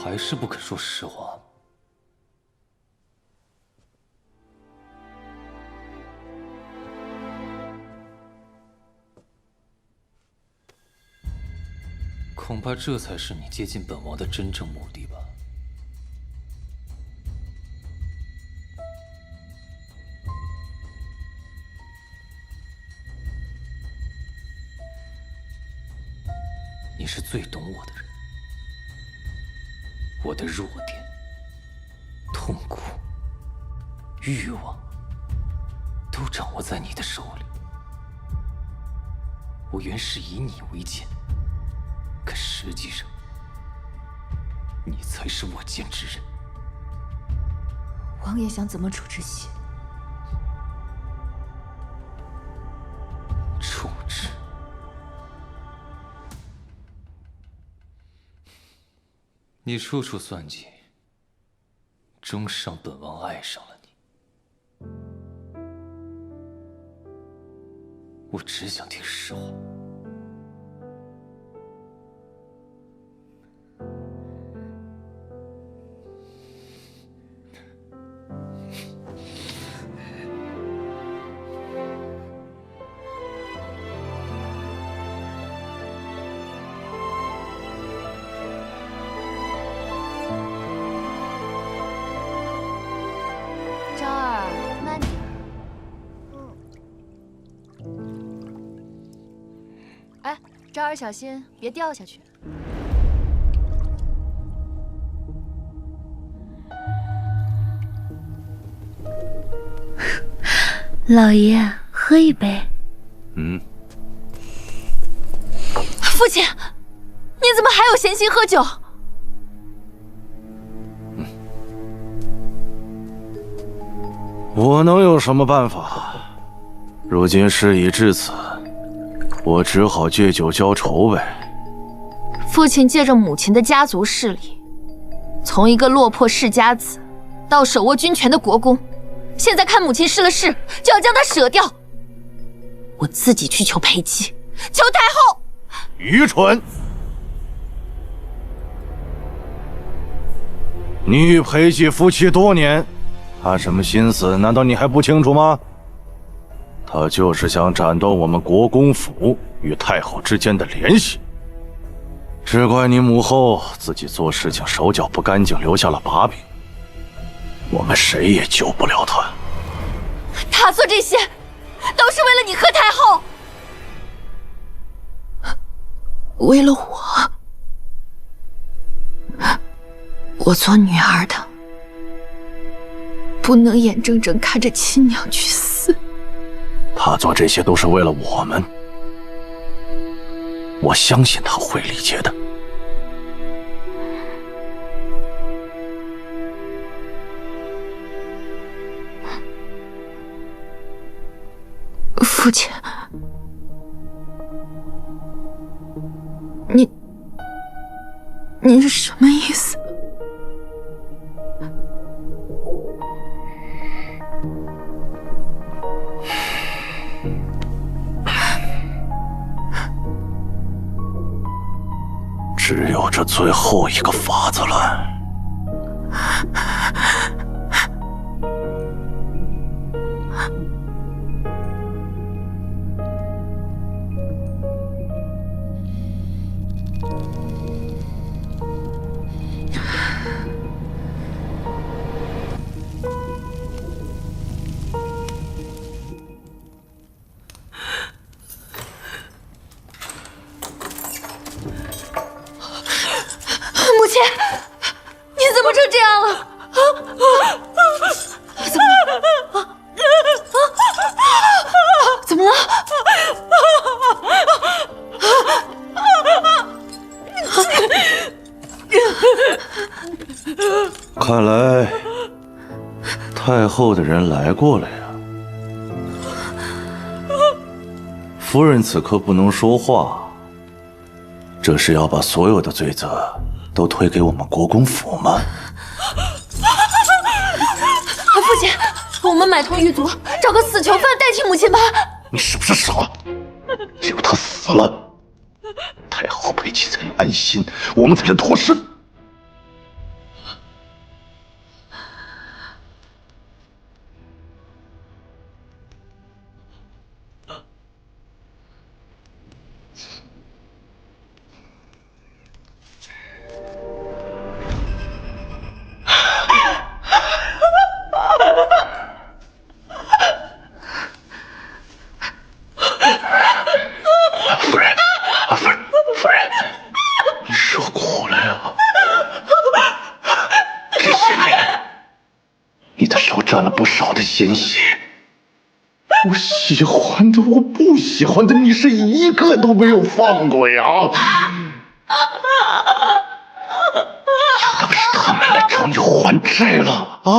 还是不肯说实话。恐怕这才是你接近本王的真正目的吧？你是最懂我的人，我的弱点、痛苦、欲望，都掌握在你的手里。我原是以你为鉴，可实际上，你才是我见之人。王爷想怎么处置血？处置？你处处算计，终是让本王爱上了你。我只想听实话。昭儿，慢点。哎，昭儿小心，别掉下去。老爷，喝一杯。父亲，你怎么还有闲心喝酒？我能有什么办法？如今事已至此，我只好借酒浇愁呗。父亲借着母亲的家族势力，从一个落魄世家子，到手握军权的国公，现在看母亲失了势，就要将她舍掉。我自己去求裴姬，求太后。愚蠢！你与裴姬夫妻多年，他什么心思，难道你还不清楚吗？他就是想斩断我们国公府与太后之间的联系。只怪你母后自己做事情手脚不干净，留下了把柄。我们谁也救不了他。他做这些，都是为了你和太后，为了我。我做女儿的，不能眼睁睁看着亲娘去死。他做这些都是为了我们，我相信他会理解的。父亲，您是什么意思？只有这最后一个法子了。母亲，你怎么成这样了？怎么了？看来太后的人来过了呀。夫人此刻不能说话，这是要把所有的罪责都推给我们国公府吗？父亲，我们买通狱卒，找个死囚犯代替母亲吧。你是不是傻？只有他死了，太后裴姬才能安心，我们才能脱身。沾了不少的鲜血。我喜欢的，我不喜欢的，你是一个都没有放过呀！当时他们来找你还债了啊！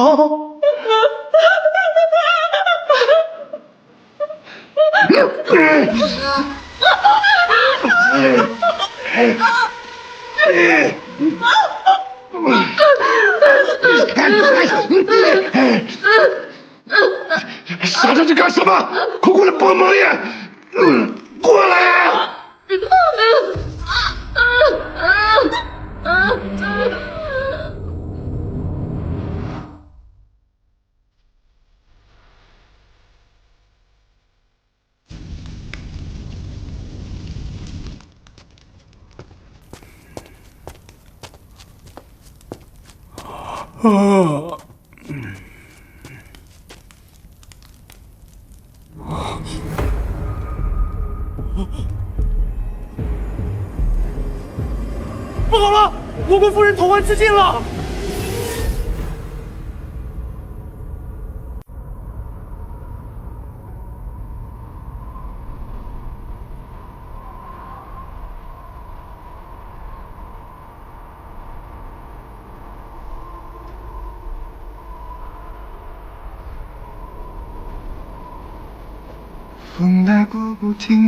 傻着急干什么？快过来帮忙呀！过来呀！不好了，国公夫人投怀自尽了！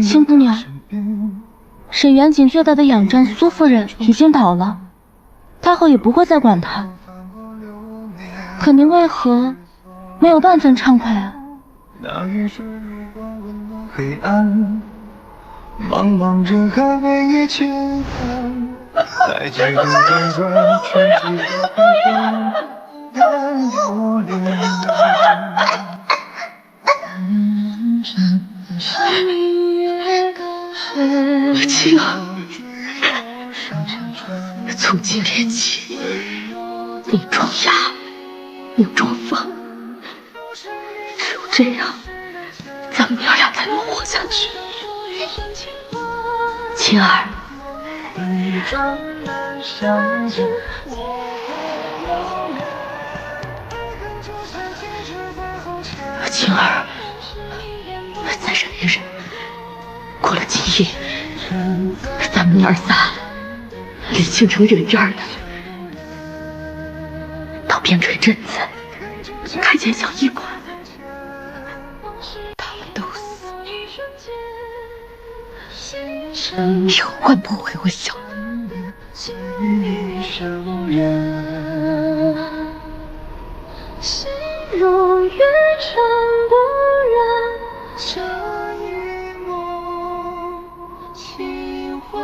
新姑娘，沈园景最大的养战苏夫人已经倒了，太后也不会再管她。可您为何没有半分畅快啊？黑暗，茫茫人海为一切在这个辗转全集的海上，难我恋青儿，从今天起，你装哑，你装疯，只有这样，咱们娘俩才能活下去。青儿，青儿，再忍一忍，过了今夜，咱们娘仨离京城远远的，到边陲镇子开间小医馆，他们都死，以后换不回我小的。心如月长不染，这一梦情话。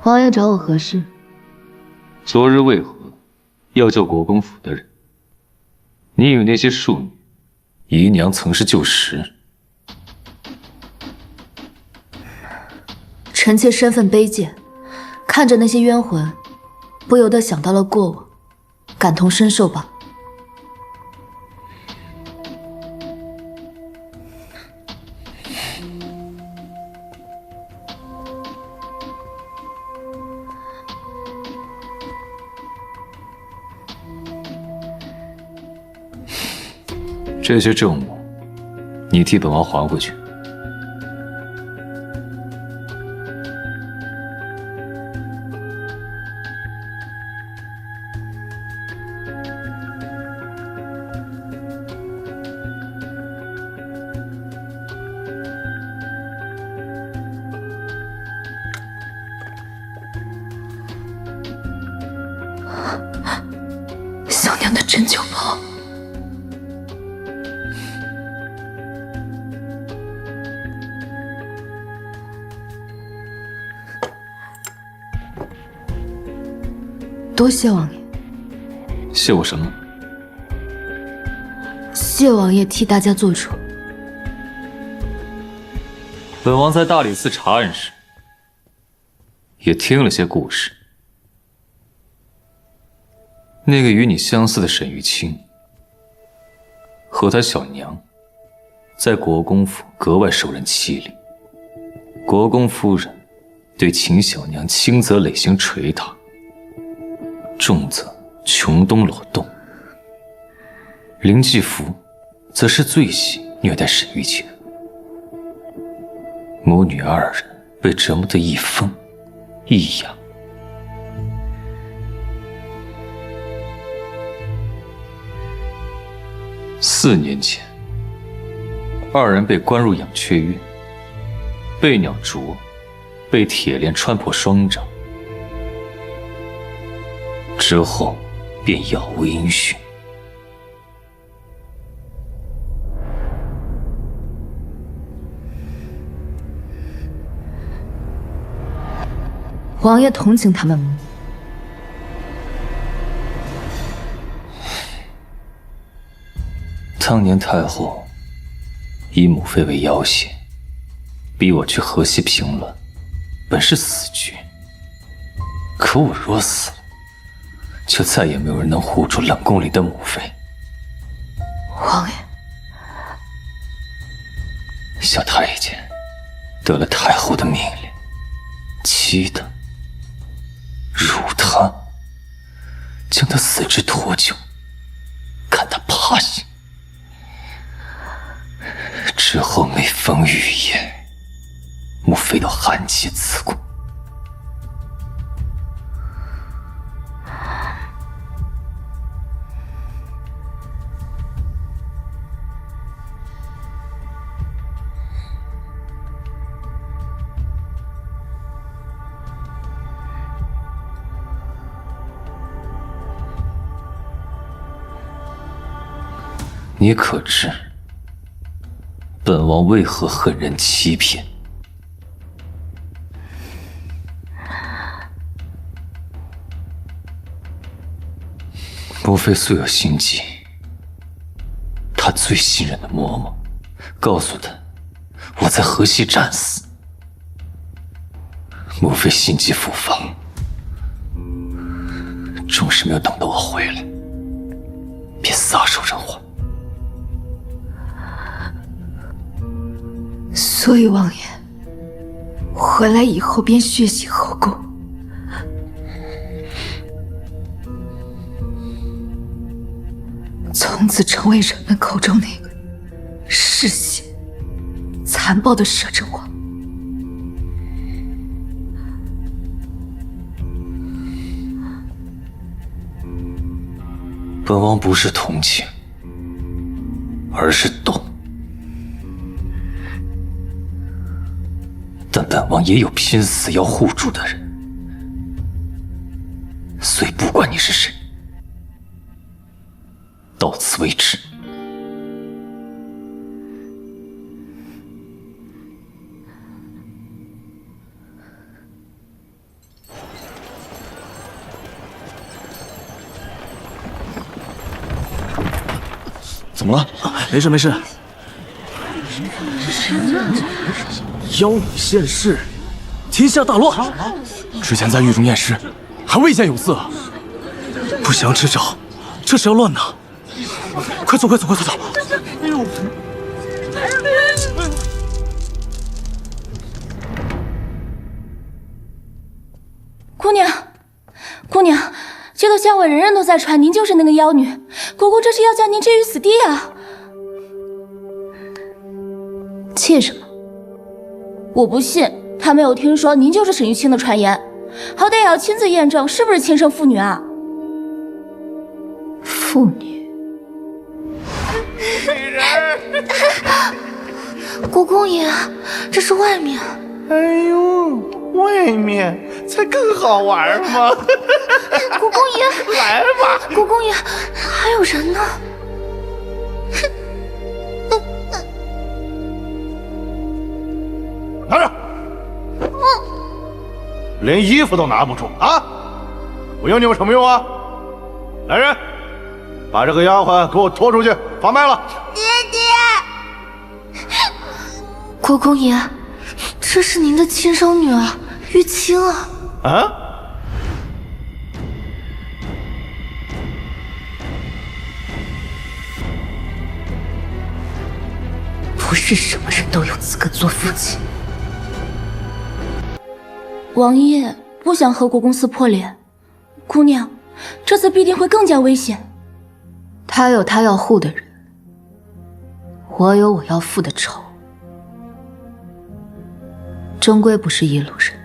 王爷找我何事？昨日为何要救国公府的人？你与那些庶女，姨娘曾是旧识。臣妾身份卑贱，看着那些冤魂，不由得想到了过往，感同身受吧。这些证物，你替本王还回去。小娘的针灸包。多谢王爷。谢我什么？谢王爷替大家做主。本王在大理寺查案时，也听了些故事。那个与你相似的沈玉清和他小娘，在国公府格外受人欺凌。国公夫人对秦小娘轻则累刑捶打，重则穷冬裸冻。林继福则是最喜虐待沈玉清，母女二人被折磨得一疯一哑。4年前，二人被关入养雀院，被鸟啄，被铁链穿破双掌，之后便杳无音讯。王爷同情他们吗？当年太后以母妃为要挟，逼我去河西平乱，本是死局。可我若死了，就再也没有人能护住冷宫里的母妃。王爷，小太监得了太后的命令，激的辱他，将他死肢脱臼，看他爬行。之后每逢雨夜，母妃都寒气刺骨。你可知本王为何恨人欺骗？母妃素有心计，她最信任的嬷嬷告诉她我在河西战死，母妃心急复方，终是没有等到我回来，便撒手人寰。所以王爷回来以后便血洗后宫，从此成为人们口中那个嗜血、残暴的摄政王。本王不是同情，而是懂。但本王也有拼死要护住的人，所以不管你是谁，到此为止。怎么了？没事没事。妖女现世，天下大乱。之前在狱中验尸，还未见有色，不祥之兆，这是要乱呢。快走快走快走！哎呦！姑娘，姑娘，街头巷尾人人都在传您就是那个妖女，国公这是要将您置于死地啊！妾什么？我不信，他没有听说您就是沈玉清的传言，好歹也要亲自验证是不是亲生父女啊！妇女？女人！国公爷，这是外面。哎呦，外面才更好玩嘛！国公爷，来吧！国公爷，还有人呢。拿着！连衣服都拿不住啊！我用你有什么用啊？来人，把这个丫鬟给我拖出去放卖了！爹爹，国公爷，这是您的亲生女儿玉清啊！啊？是什么人都有资格做父亲。王爷不想和国公撕破脸，姑娘，这次必定会更加危险。他有他要护的人，我有我要复的仇，终归不是一路人。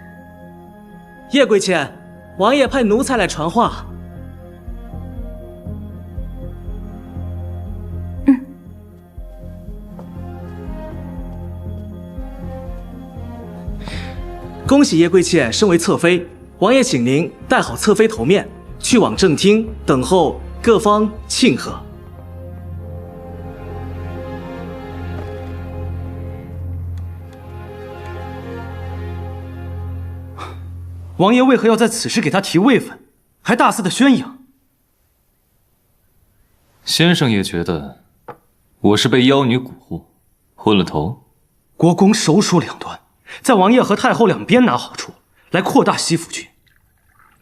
叶贵妾，王爷派奴才来传话。恭喜叶贵妾升为侧妃，王爷请您戴好侧妃头面，去往正厅等候各方庆贺。王爷为何要在此时给他提位分，还大肆的宣扬？先生也觉得我是被妖女蛊惑，昏了头？国公手鼠两端，在王爷和太后两边拿好处，来扩大西府军。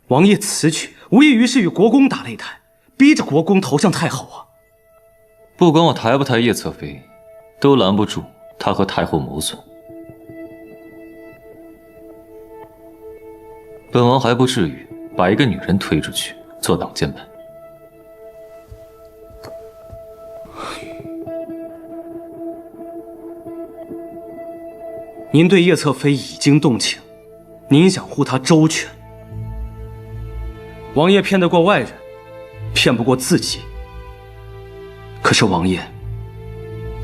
王爷此举无异于是与国公打擂台，逼着国公投向太后啊！不管我抬不抬叶侧妃，都拦不住他和太后谋损。本王还不至于把一个女人推出去做挡箭牌。您对叶侧妃已经动情，您想护她周全。王爷骗得过外人，骗不过自己。可是王爷，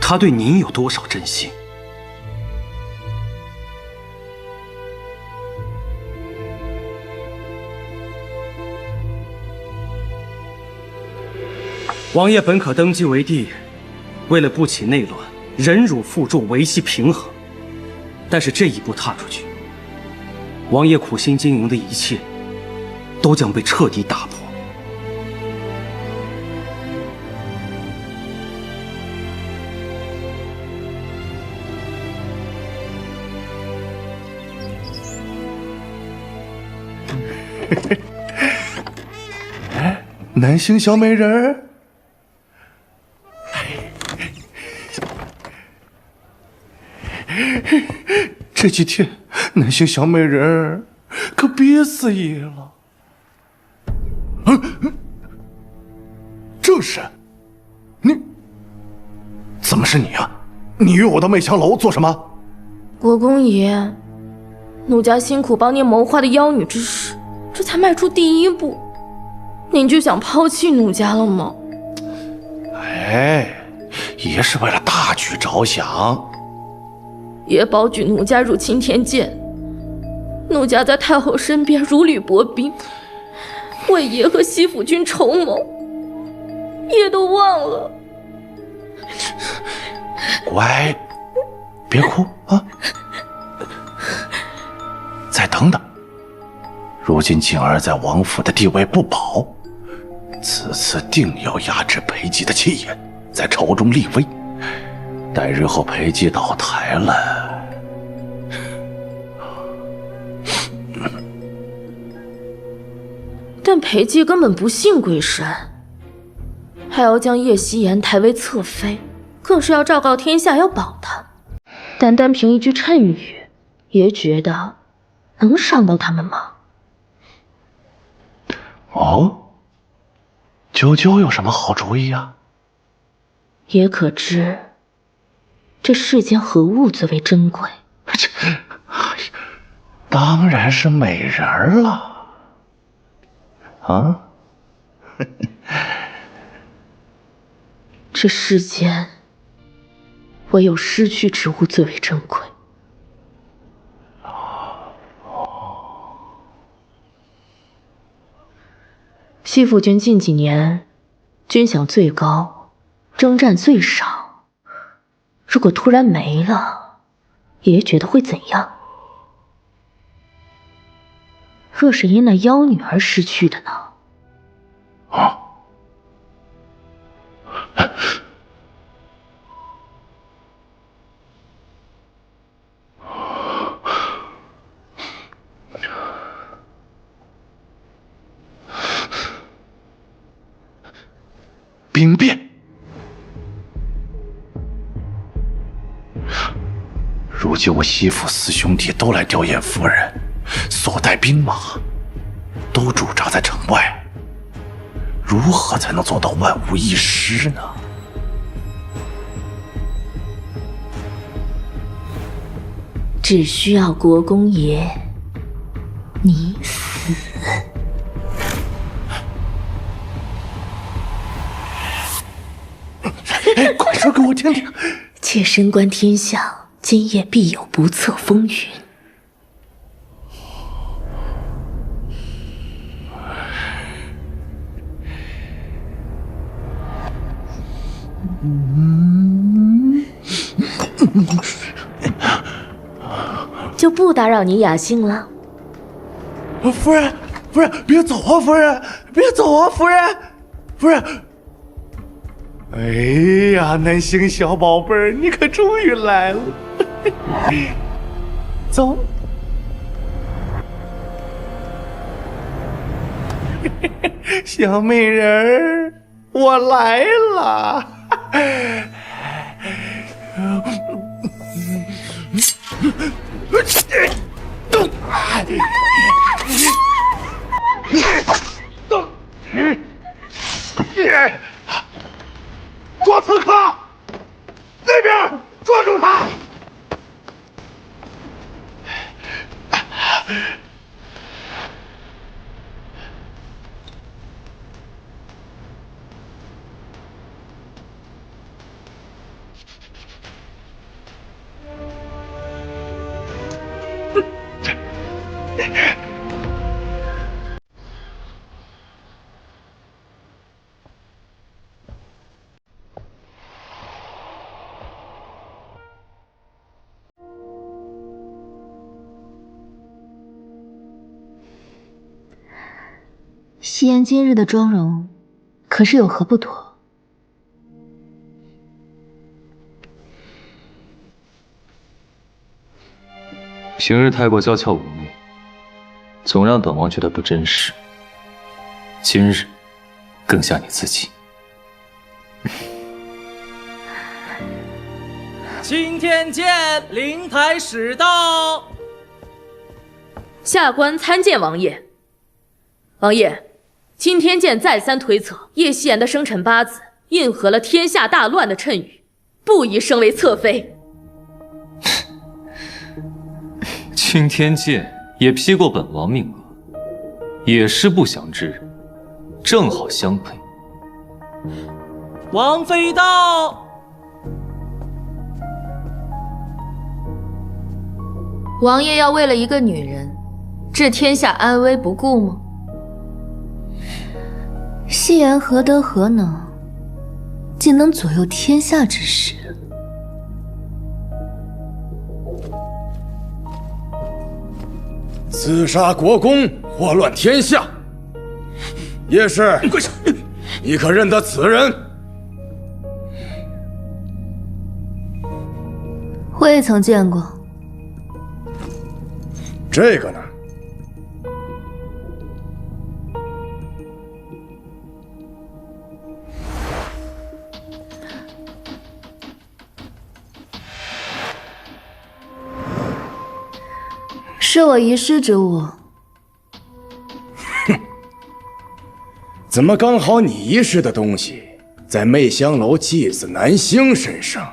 他对您有多少真心？王爷本可登基为帝，为了不起内乱，忍辱负重，维系平衡。但是这一步踏出去，王爷苦心经营的一切，都将被彻底打破。南星小美人儿。这几天，南星小美人儿可憋死爷了。正是，你怎么是你啊？你约我到媚香楼做什么？国公爷，奴家辛苦帮您谋划的妖女之事，这才迈出第一步，您就想抛弃奴家了吗？哎，爷是为了大局着想。爷保举奴家入青天剑，奴家在太后身边如履薄冰，为爷和西府军筹谋，爷都忘了。乖，别哭啊！再等等，如今静儿在王府的地位不保，此次定要压制裴寂的气焰，在朝中立威。待日后裴寂倒台了，但裴寂根本不信鬼神，还要将叶夕颜抬为侧妃，更是要昭告天下要保她。单单凭一句谶语，爷觉得能伤到他们吗？哦，啾啾有什么好主意啊？爷可知这世间何物最为珍贵？当然是美人儿了。啊？这世间唯有失去之物最为珍贵。西府军近几年军饷最高，征战最少。如果突然没了，爷觉得会怎样？若是因那妖女而失去的呢？啊！兵变！计我媳妇四兄弟都来吊唁夫人，所带兵马都驻扎在城外，如何才能做到万无一失呢？只需要国公爷你死。快说给我听听。妾身观天象，今夜必有不测风云。就不打扰你雅兴了。夫人，夫人，别走啊！夫人，别走啊！夫人，夫人。哎呀，南星小宝贝儿，你可终于来了。走。小美人儿，我来了。抓刺客！那边抓住他！夕颜今日的妆容，可是有何不妥？平日太过娇俏妩媚，总让本王觉得不真实。今日更像你自己。青天剑灵台始到，下官参见王爷。王爷，青天剑再三推测叶夕颜的生辰八字印合了天下大乱的谶语，不宜升为侧妃。青天剑也批过本王命额，也是不祥之人，正好相配。王妃到。王爷要为了一个女人，置天下安危不顾吗？夕颜何德何能，竟能左右天下之事？刺杀国公，祸乱天下。叶氏，跪下！你可认得此人？未曾见过。这个呢？是我遗失之物。哼，怎么刚好你遗失的东西在媚香楼继子南星身上？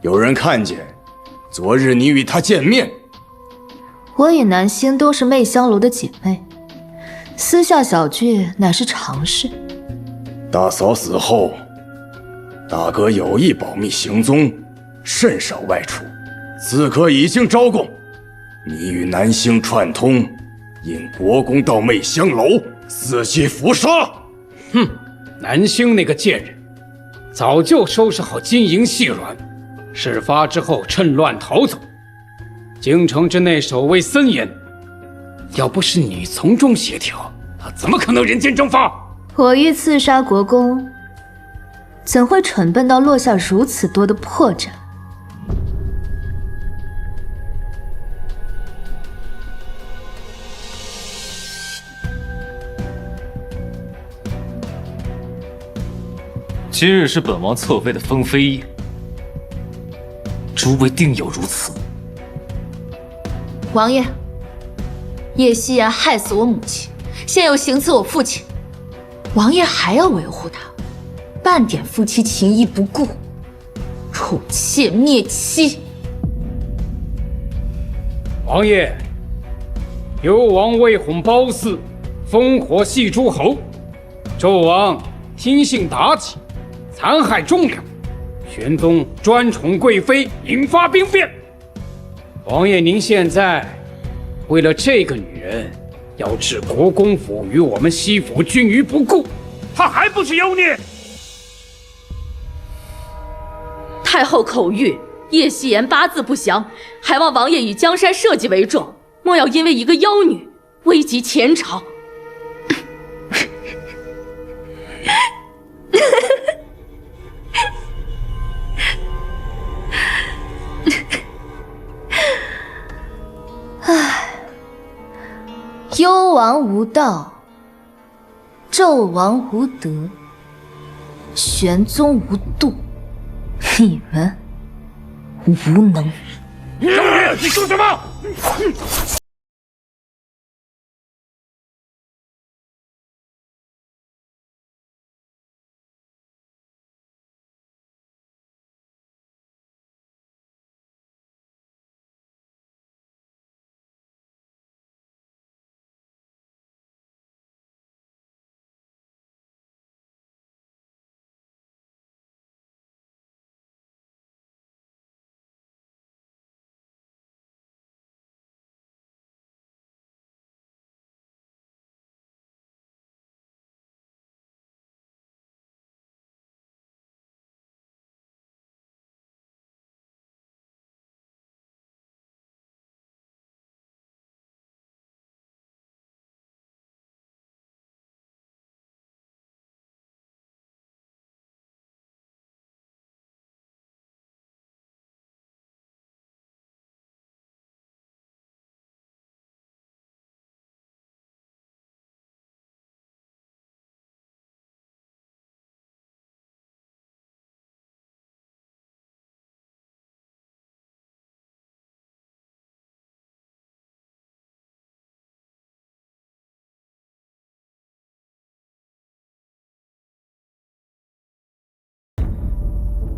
有人看见昨日你与他见面。我与南星都是媚香楼的姐妹，私下小聚乃是常事。大嫂死后，大哥有意保密行踪，甚少外出。刺客已经招供，你与南星串通，引国公到媚香楼，伺机伏杀。哼，南星那个贱人，早就收拾好金银细软，事发之后趁乱逃走。京城之内守卫森严，要不是你从中协调，他怎么可能人间蒸发？我欲刺杀国公，怎会蠢笨到落下如此多的破绽？今日是本王侧妃的封妃宴，诸位定有如此。王爷，叶夕颜害死我母亲，现又行刺我父亲，王爷还要维护他，半点夫妻情谊不顾，宠妾灭妻。王爷，幽王为哄褒姒，烽火戏诸侯，纣王听信妲己，残害忠良，玄宗专宠贵妃，引发兵变。王爷，您现在为了这个女人，要置国公府与我们西府均于不顾，她还不是妖孽？太后口谕，叶夕颜八字不详，还望王爷以江山社稷为重，莫要因为一个妖女危及前朝。唉，幽王无道，纣王无德，玄宗无度，你们无能。妖孽，你说什么？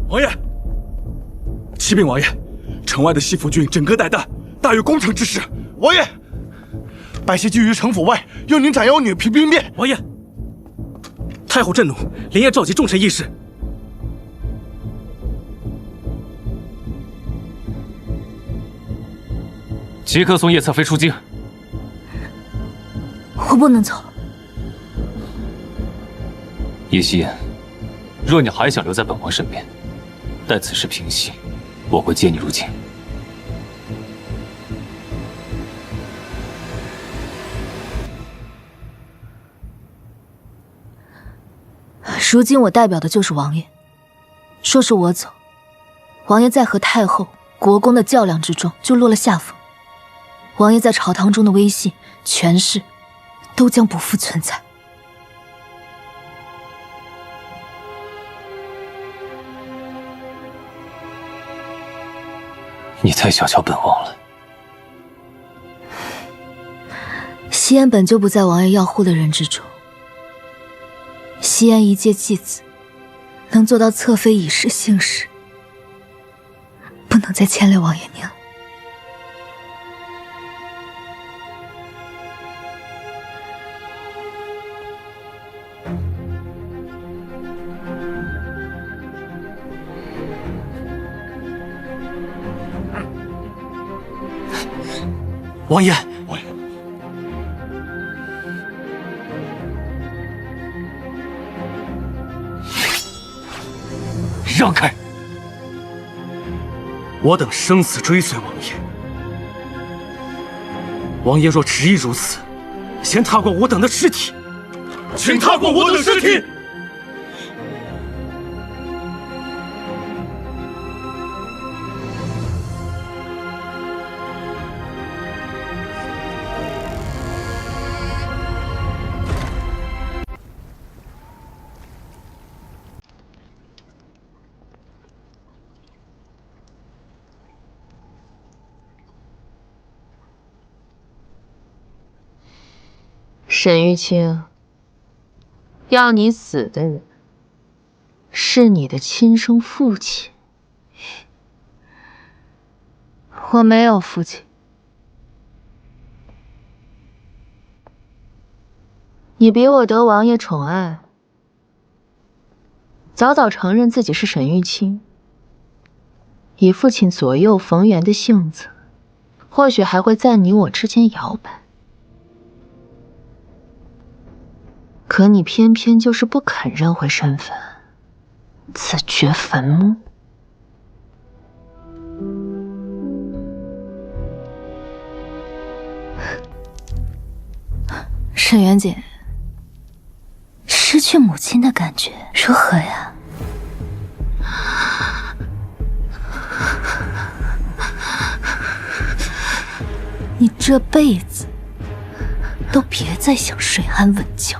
王爷，启禀王爷，城外的西府军整个带弹，大有攻城之势。王爷，百姓聚于城府外，要您斩妖女平兵变。王爷，太后震怒，连夜召集众臣议事。即刻送叶侧妃出京。我不能走。叶夕颜，若你还想留在本王身边，待此事平息，我会接你入京。如今我代表的就是王爷，说是我走，王爷在和太后、国公的较量之中就落了下风，王爷在朝堂中的威信、权势都将不复存在。你太小瞧本王了。夕颜本就不在王爷要护的人之中，夕颜一介继子，能做到侧妃以示姓氏，不能再牵累王爷您了。王爷，让开！我等生死追随王爷。王爷若执意如此，先踏过我等的尸体，请踏过我等尸体。沈玉清，要你死的人是你的亲生父亲。我没有父亲。你比我得王爷宠爱，早早承认自己是沈玉清，以父亲左右逢源的性子，或许还会在你我之间摇摆。可你偏偏就是不肯认回身份，自掘坟墓。沈元锦，失去母亲的感觉如何呀？你这辈子都别再想睡安稳觉。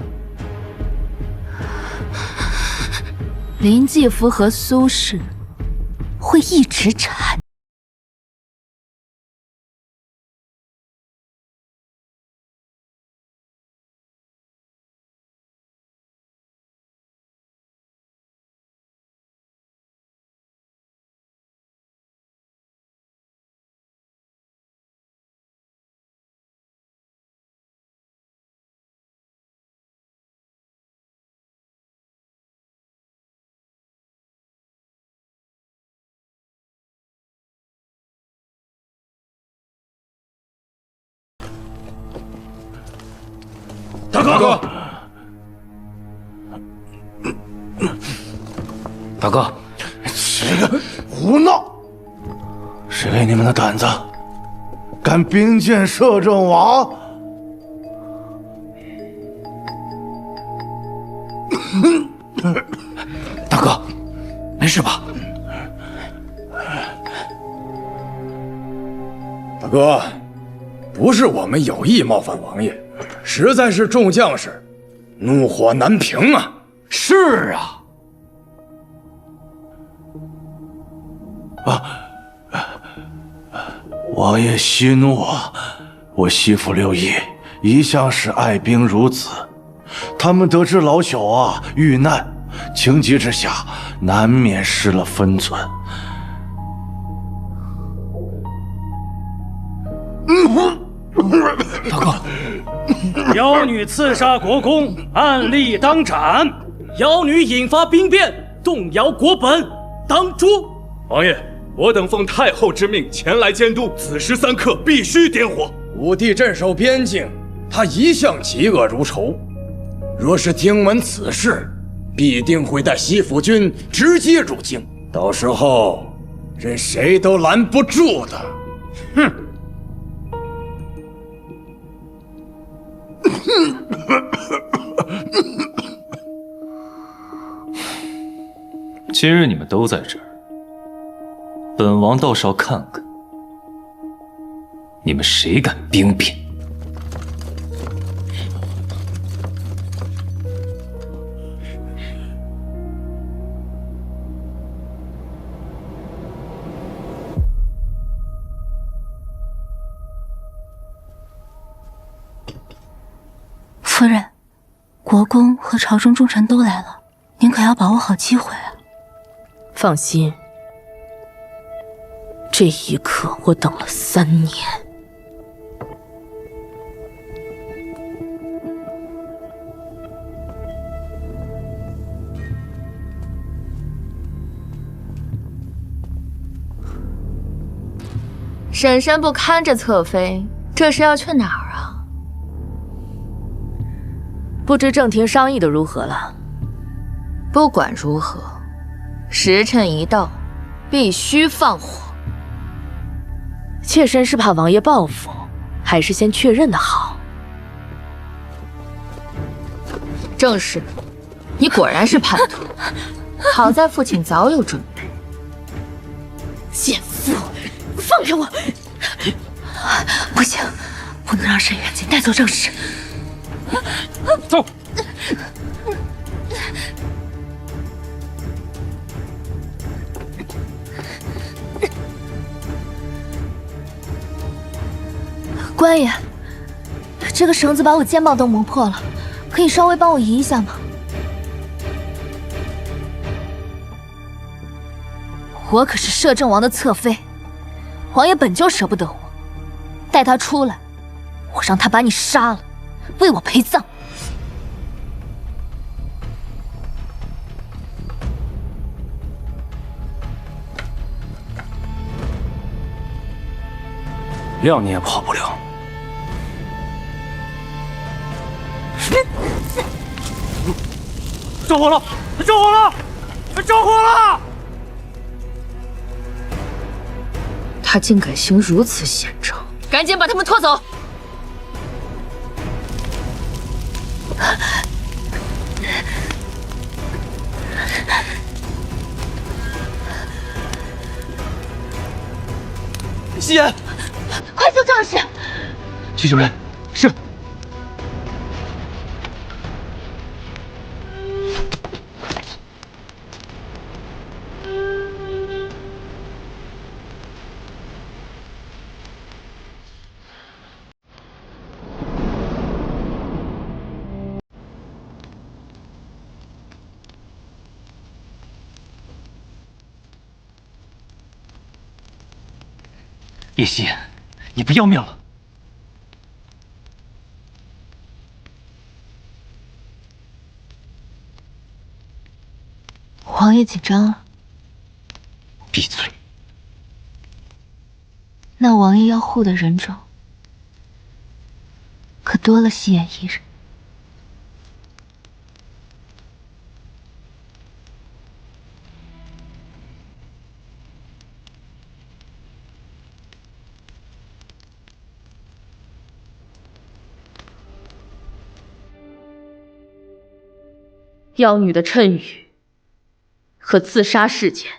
林继福和苏轼会一直缠。大哥，大哥，胡闹！谁给你们的胆子，敢兵谏摄政王？大哥，没事吧？大哥，不是我们有意冒犯王爷，实在是众将士怒火难平啊！是啊。王爷息怒，我媳妇刘毅一向是爱兵如子，他们得知老小遇难，情急之下难免失了分寸。大哥，妖女刺杀国公，按例当斩；妖女引发兵变，动摇国本，当诛。王爷，我等奉太后之命前来监督，此时3刻必须点火。武帝镇守边境，他一向嫉恶如仇，若是听闻此事，必定会带西府军直接入京，到时候任谁都拦不住的。哼！今日你们都在这儿，本王倒是要看看你们谁敢兵变。夫人，国公和朝中重臣都来了，您可要把握好机会啊！放心，这一刻我等了3年。婶婶不看着侧妃，这是要去哪儿啊？不知正廷商议的如何了？不管如何，时辰一到，必须放火。妾身是怕王爷报复，还是先确认的好？正是，你果然是叛徒。好在父亲早有准备。贱妇，放开我！不行，不能让沈元锦带走正室。走。官爷，这个绳子把我肩膀都磨破了，可以稍微帮我移一下吗？我可是摄政王的侧妃，王爷本就舍不得我，带他出来，我让他把你杀了，为我陪葬。谅你也跑不了。着火了！着火了！着火了！他竟敢行如此险招，赶紧把他们拖走！夕颜，快速仗势！徐主任，是。叶夕颜，你不要命了？王爷紧张了。闭嘴！那王爷要护的人中，可多了夕颜一人。妖女的谶语和自杀事件，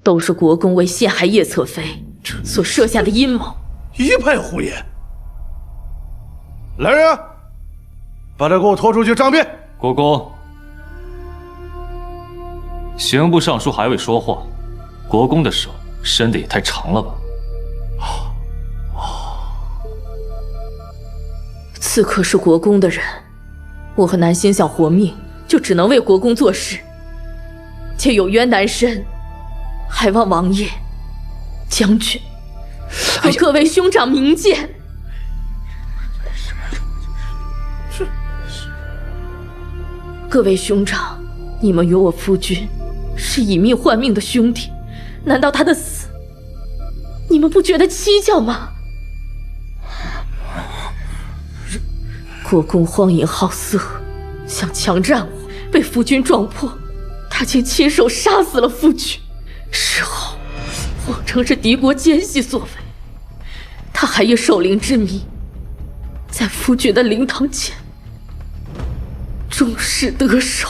都是国公为陷害叶侧妃所设下的阴谋。一派胡言！来人，把他给我拖出去杖毙！国公，刑部尚书还未说话，国公的手伸得也太长了吧？刺客是国公的人，我和南星想活命，就只能为国公做事，且有冤难伸，还望王爷、将军和各位兄长明鉴。各位兄长，你们与我夫君是以命换命的兄弟，难道他的死，你们不觉得蹊跷吗？国公荒淫好色，想强占我，被夫君撞破，他竟亲手杀死了夫君，事后谎称是敌国奸细所为。他还以守灵之名，在夫君的灵堂前重视得手。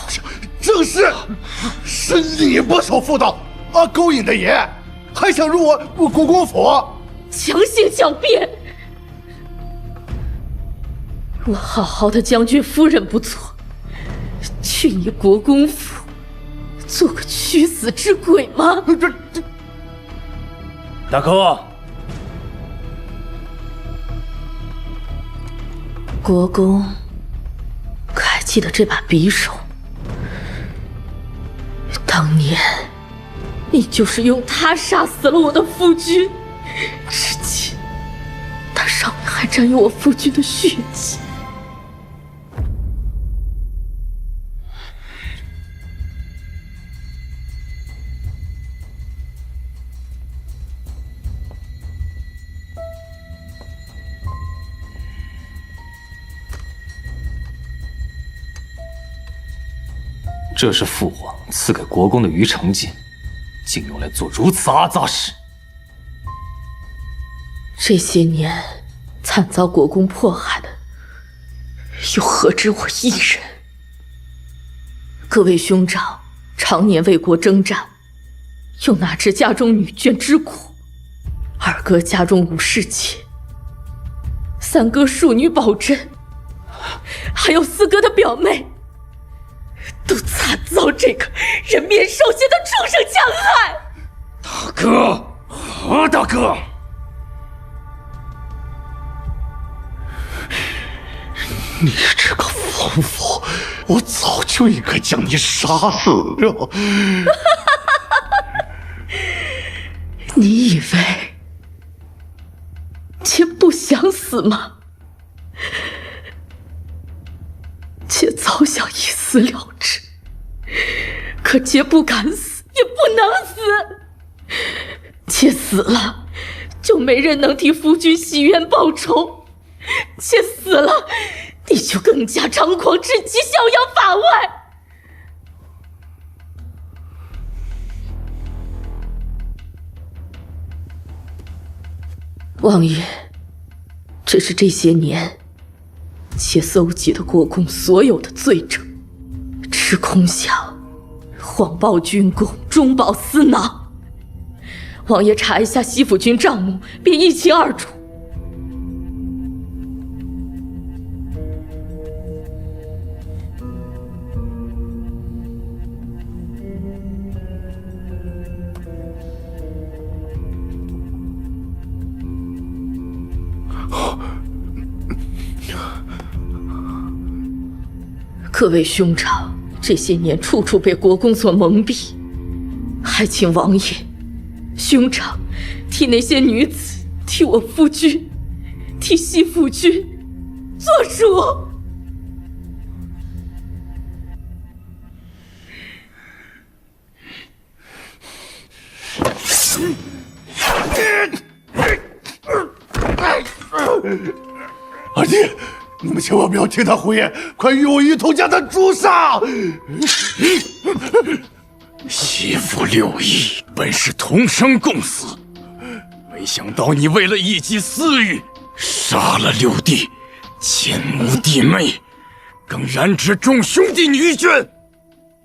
正是你不守妇道，勾引的爷，还想入我国公府，强行狡辩。我好好的将军夫人不错，去你国公府做个屈死之鬼吗？大哥，国公可还记得这把匕首？当年你就是用它杀死了我的夫君，至今它上面还沾有我夫君的血迹。这是父皇赐给国公的鱼肠剑，竟用来做如此阿杂事。这些年惨遭国公迫害的，又何止我一人？各位兄长常年为国征战，又哪知家中女眷之苦？二哥家中无侍妾，三哥庶女宝珍，还有四哥的表妹，都惨遭这个人面兽心的畜生强害！大哥，何大哥，你这个疯妇，我早就应该将你杀死了。你以为妾不想死吗？妾早想一死了之，可妾不敢死，也不能死。妾死了，就没人能替夫君洗冤报仇；妾死了，你就更加猖狂至极，逍遥法外。王爷，这是这些年妾搜集的国公所有的罪证，只空想谎报军功，中饱私囊。王爷查一下西府军账目，便一清二楚。各位兄长，这些年处处被国公所蒙蔽，还请王爷、兄长替那些女子，替我夫君，替西府君做主。二弟，你们千万不要听他胡言，快与我一同将他诛杀！西府6邑本是同生共死，没想到你为了一己私欲，杀了6弟，奸母弟妹，更染指众兄弟女眷，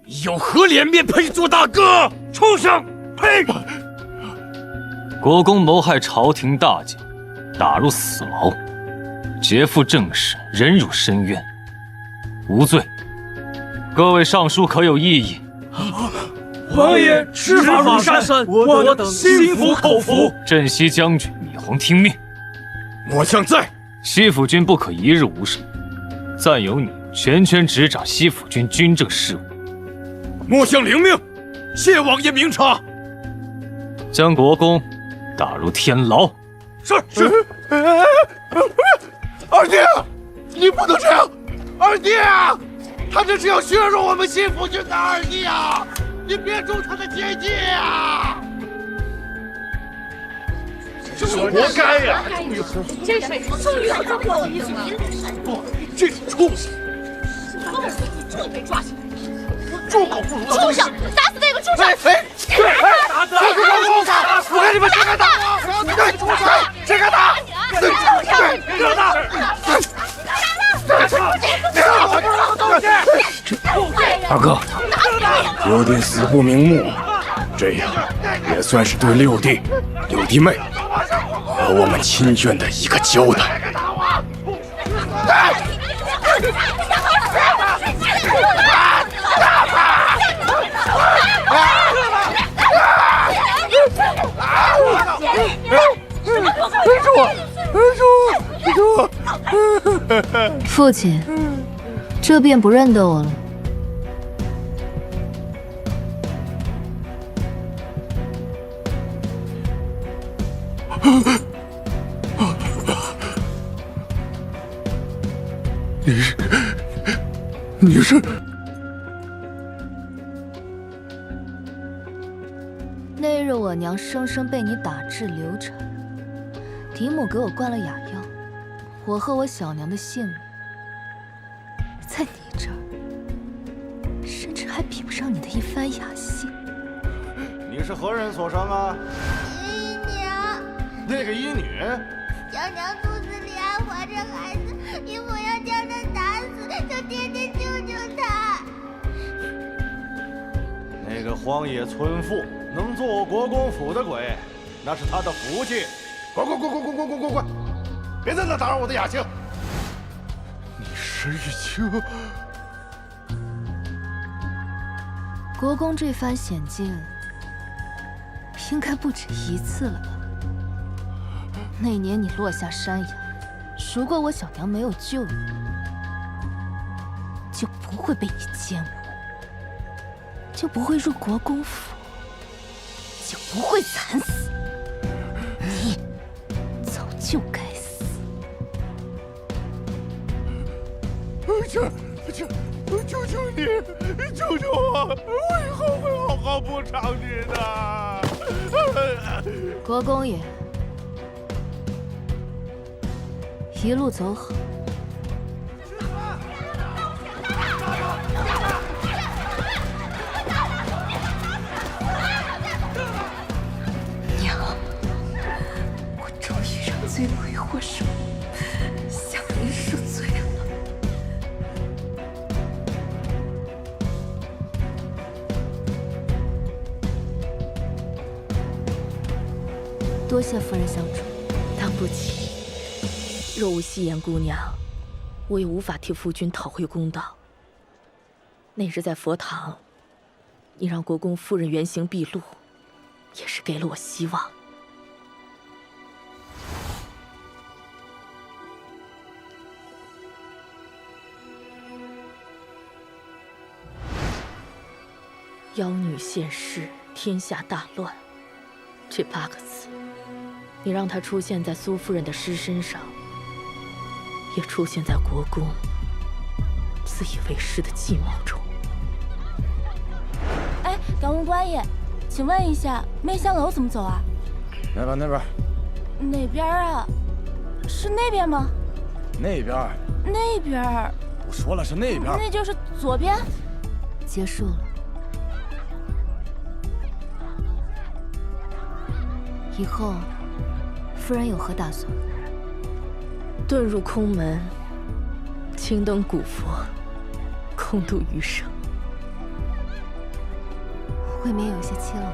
你有何脸面配做大哥？畜生！呸！国公谋害朝廷大将，打入死牢，劫富正室，忍辱深渊，无罪。各位上书可有异议？王爷，施法如山，我等心服口服。镇西将军米洪听命。末将在。西府军不可一日无事，暂由你全权执掌西府军军政事务。末将领命，谢王爷明察。将国公打入天牢。是。二弟，你不能这样！二弟，他这是要削弱我们西府军的，二弟啊！你别中他的奸计啊！这是活该呀！这水终于要遭过我一死，这畜生！就被抓起来！猪狗不如！畜生，打死那个畜生！打死那个畜生！我看你们谁敢打我！我要打那个畜生！谁敢打？畜生！别惹他！大哥，6弟死不瞑目，这样也算是对6弟、6弟妹和我们亲眷的一个交代。父亲，这便不认得我了。你是？那日我娘生生被你打至流产，嫡母给我灌了哑药，我和我小娘的性命，在你这儿，甚至还比不上你的一番雅兴。你是何人所生啊？姨娘。那个医女。小娘肚子里还怀着孩子，姨母要将她打死，求爹爹救救她。那个荒野村妇能做我国公府的鬼，那是她的福气。滚！别在那打扰我的雅兴！你是玉清。国公这番险境，应该不止一次了吧？那年你落下山崖，如果我小娘没有救你，就不会被你奸污，就不会入国公府，就不会惨死。你早就该死。求求你，救救我！我以后会好好补偿你的。国公爷，一路走好。娘，我终于让罪魁祸首向您赎罪了。多谢夫人相助，当不起。若无夕颜姑娘，我也无法替夫君讨回公道。那日在佛堂，你让国公夫人原形毕露，也是给了我希望。妖女现世，天下大乱，这8个字，你让它出现在苏夫人的尸身上，也出现在国公自以为是的计谋中。哎，敢问官爷，请问一下，媚香楼怎么走啊？那边。哪边啊？是那边吗？那边。那边。我说了是那边。那就是左边。结束了。以后，夫人有何打算？遁入空门，青灯古佛，空度余生。未免有些凄冷了。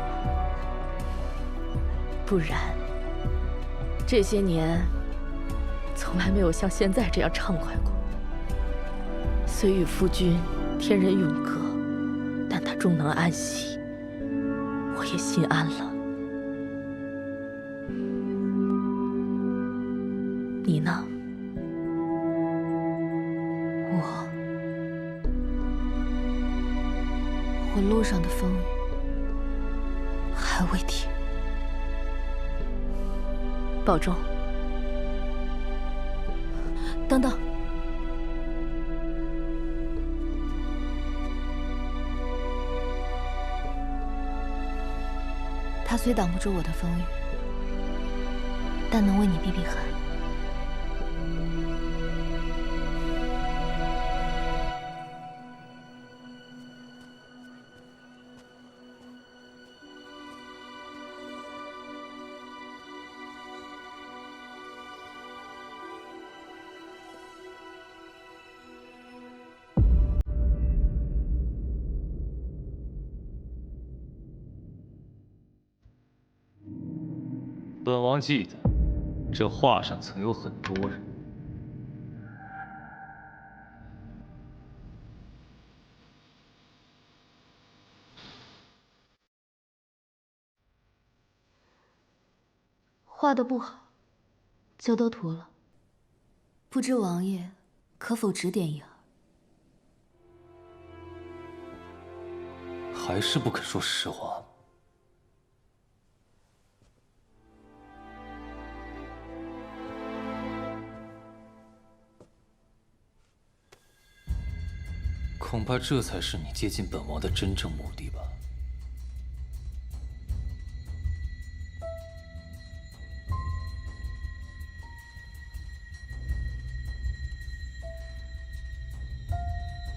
不然，这些年从来没有像现在这样畅快过。虽与夫君天人永隔，但他终能安息，我也心安了。你呢？我路上的风雨还未停。保重。等等，他虽挡不住我的风雨，但能为你避避寒。本王记得，这画上曾有很多人。画得不好，就都涂了。不知王爷可否指点一二？还是不肯说实话。恐怕这才是你接近本王的真正目的吧。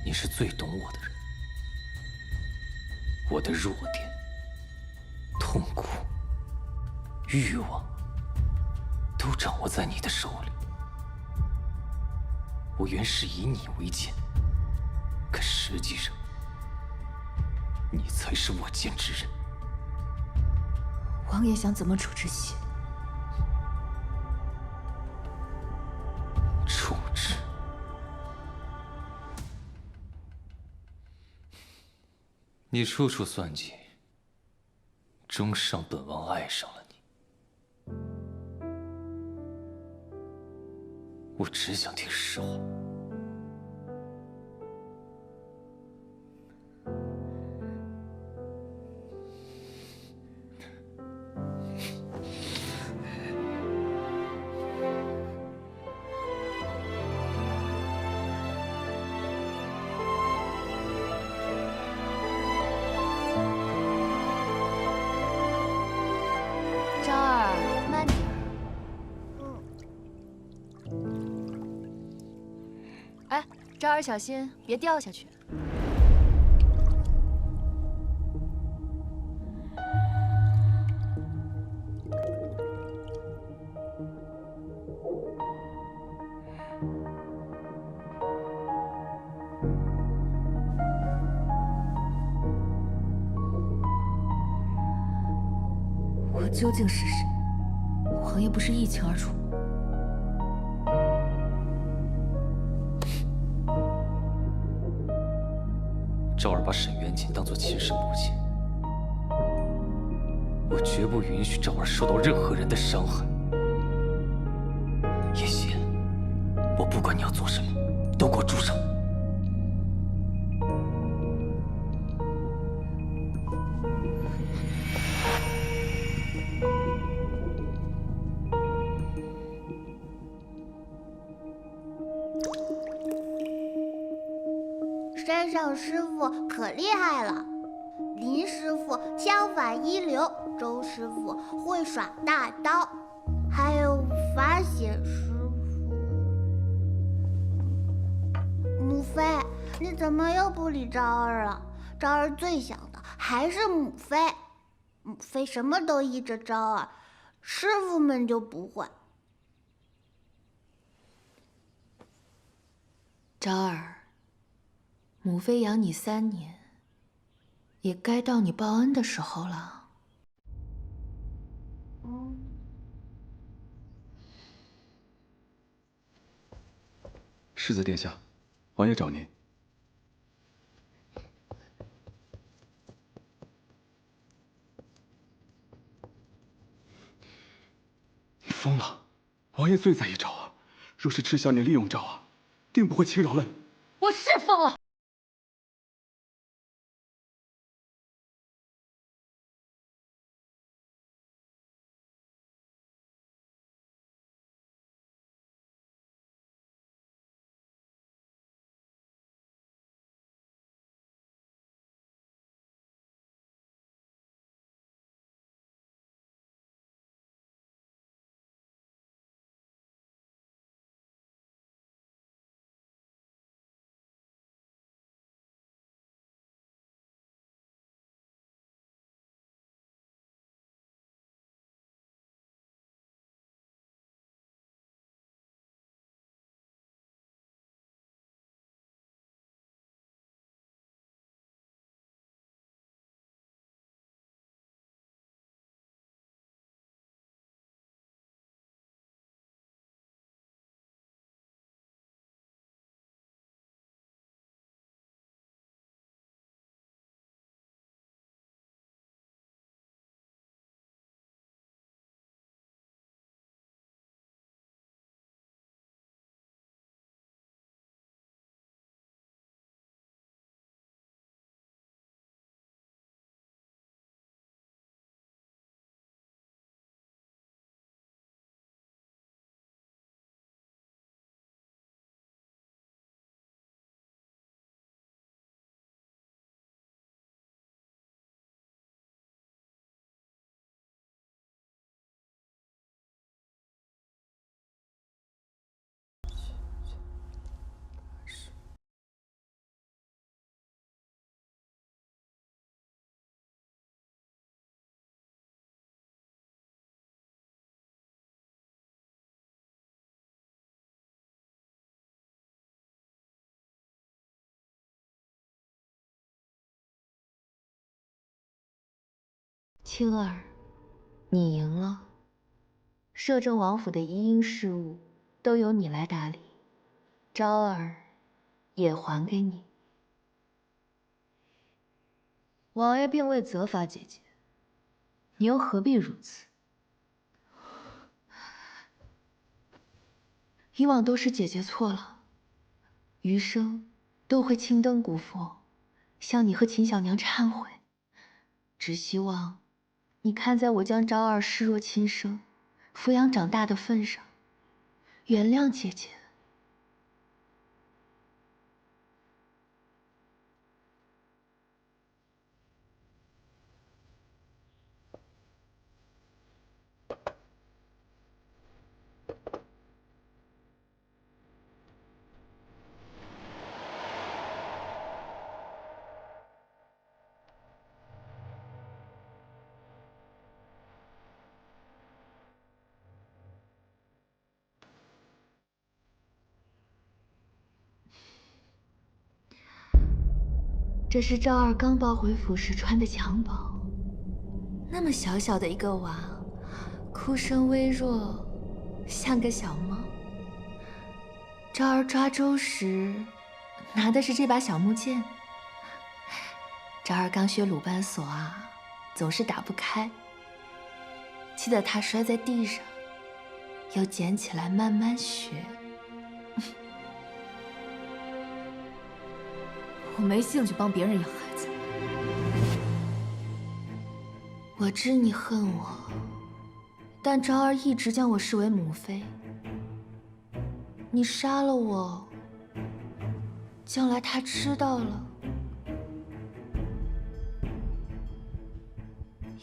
你是最懂我的人，我的弱点、痛苦、欲望，都掌握在你的手里。我原是以你为鉴。可实际上，你才是我见之人。王爷想怎么处置血？处置？你处处算计，终是让本王爱上了你。我只想听实话。昭儿小心，别掉下去。我究竟是谁？王爷不是一清二楚？昭儿把沈元锦当作亲生母亲，我绝不允许昭儿受到任何人的伤害。叶璇，我不管你要做什么，都给我住手！山上师傅可厉害了，林师傅枪法一流，周师傅会耍大刀，还有法显师傅。母妃，你怎么又不理昭儿了？昭儿最想的还是母妃，母妃什么都依着昭儿，师傅们就不会。昭儿。母妃养你3年，也该到你报恩的时候了。世子殿下，王爷找您。你疯了！王爷最在意昭儿，若是知晓你利用昭儿，定不会轻饶了你。我是疯了。青儿，你赢了。摄政王府的一应事务都由你来打理，昭儿也还给你。王爷并未责罚姐姐，你又何必如此？以往都是姐姐错了，余生都会青灯古佛，向你和秦小娘忏悔。只希望你看在我将昭儿视若亲生，抚养长大的份上，原谅姐姐。这是赵二刚抱回府时穿的襁褓，那么小小的一个娃，哭声微弱，像个小猫。赵二抓周时拿的是这把小木剑。赵二刚学鲁班锁啊，总是打不开，气得他摔在地上，又捡起来慢慢学。我没兴趣帮别人养孩子。我知你恨我，但昭儿一直将我视为母妃。你杀了我，将来他知道了，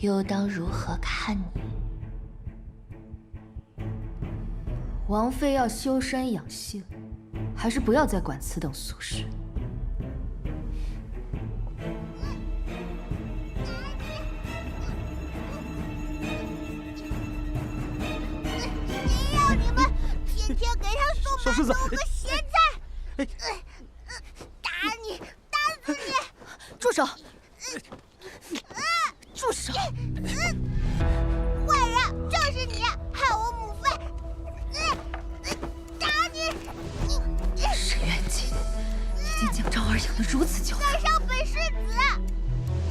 又当如何看你？王妃要修身养性，还是不要再管此等俗事。天天给他送馒头和咸菜，打你，打死你！住手！住手！坏人，就是你，害我母妃！打你！沈渊景，你已经将昭儿养得如此娇带上本世子！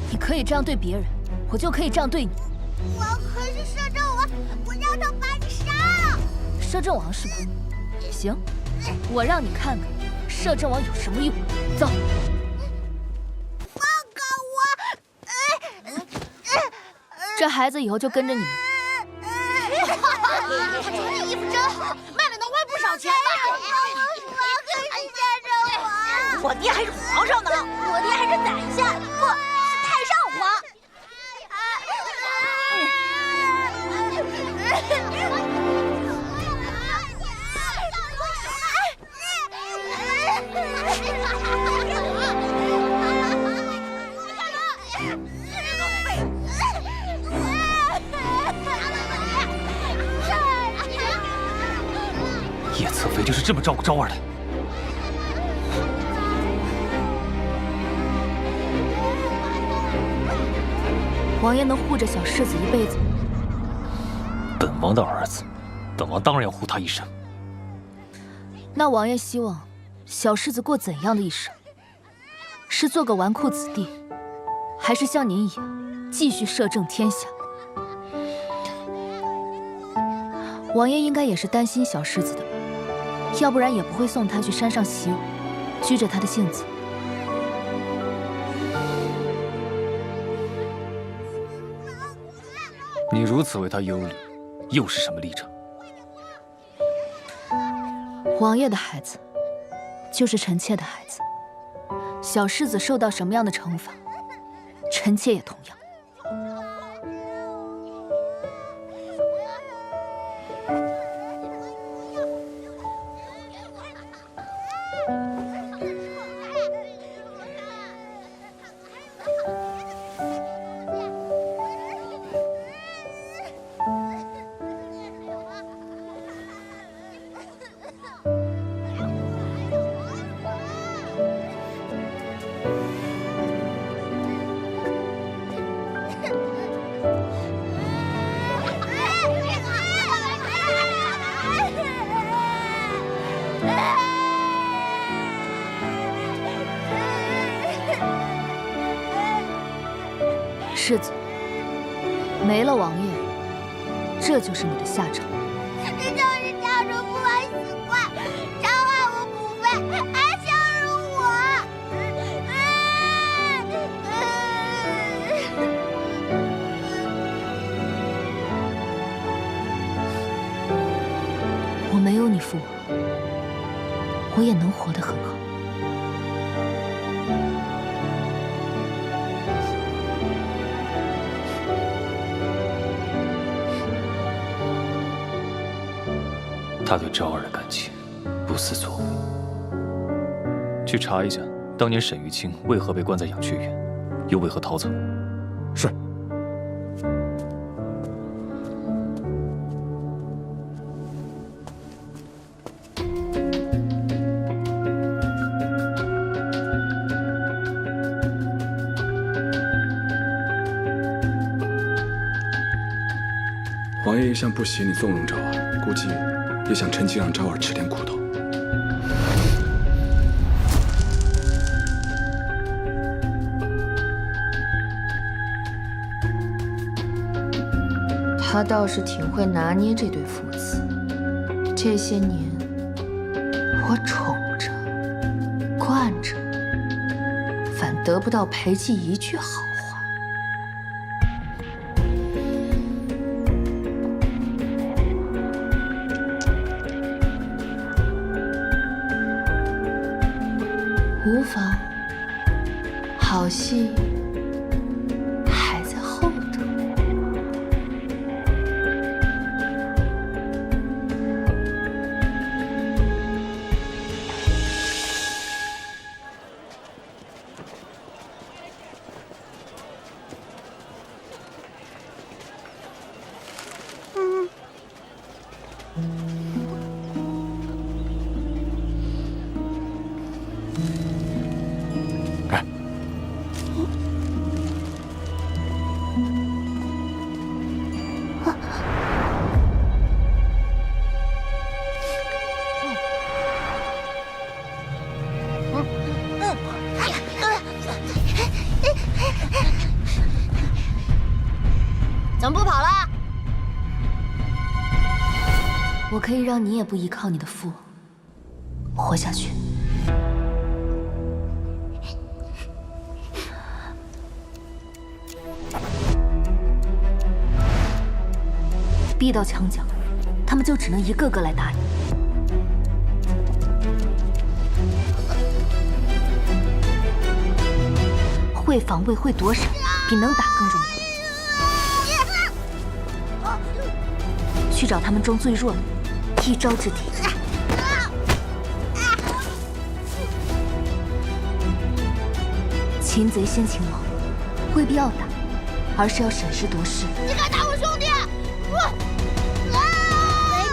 你可以这样对别人，我就可以这样对你。我可是摄政王，我让他把你杀了！摄政王是吧？行，我让你看看摄政王有什么用。走。放开我！这孩子以后就跟着你们。他穿的衣服真好，卖了能换不少钱吧？我可是摄政王，我爹还是皇上呢，我爹还是宰相，不是太上皇。叶侧妃就是这么照顾昭儿的。王爷能护着小世子一辈子吗？本王的儿子，本王当然要护他一生。那王爷希望小世子过怎样的一生？是做个纨绔子弟，还是像您一样继续摄政天下？王爷应该也是担心小世子的吧，要不然也不会送他去山上习武，拘着他的性子。你如此为他忧虑，又是什么立场？王爷的孩子，就是臣妾的孩子。小世子受到什么样的惩罚，臣妾也同样。世子，没了王爷，这就是你的下场。这就是家主不怀死怪，伤害我母妃，还羞辱我。我没有你父王，我也能活得很好。他对昭儿的感情不思作为，去查一下当年沈玉清为何被关在养雀园，又为何逃走。是。王爷一向不喜你纵容昭儿，估计也想趁机让昭儿吃点苦头。他倒是挺会拿捏这对父子。这些年，我宠着、惯着，反得不到裴寂一句好话。无妨，好戏还在后头。怎么不跑了？我可以让你也不依靠你的父活下去。逼到墙角，他们就只能一个个来打你。会防卫、会躲闪，比能打更重要。去找他们中最弱的，一招制敌。擒贼先擒王，未必要打，而是要审时度势。你敢打我兄弟！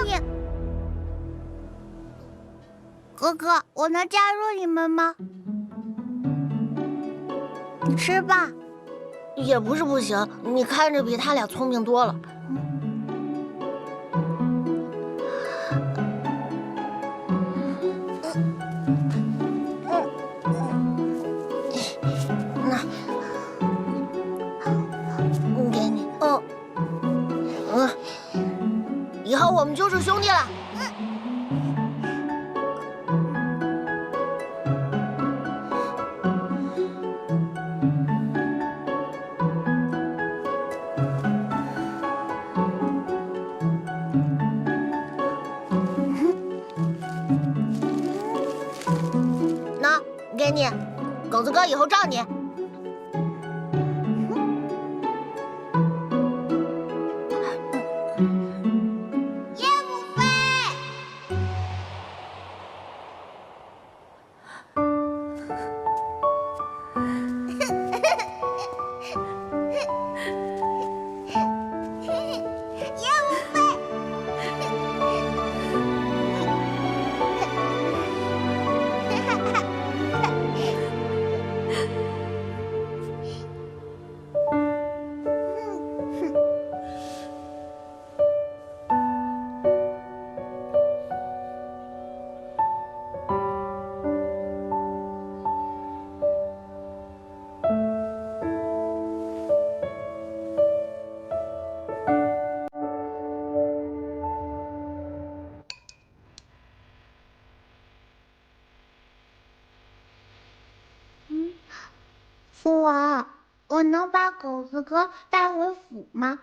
给你，哥哥，我能加入你们吗？你吃吧。也不是不行，你看着比他俩聪明多了。给你。以后我们就是兄弟了。那给你，狗子哥以后罩你。父王，我能把狗子哥带回府吗？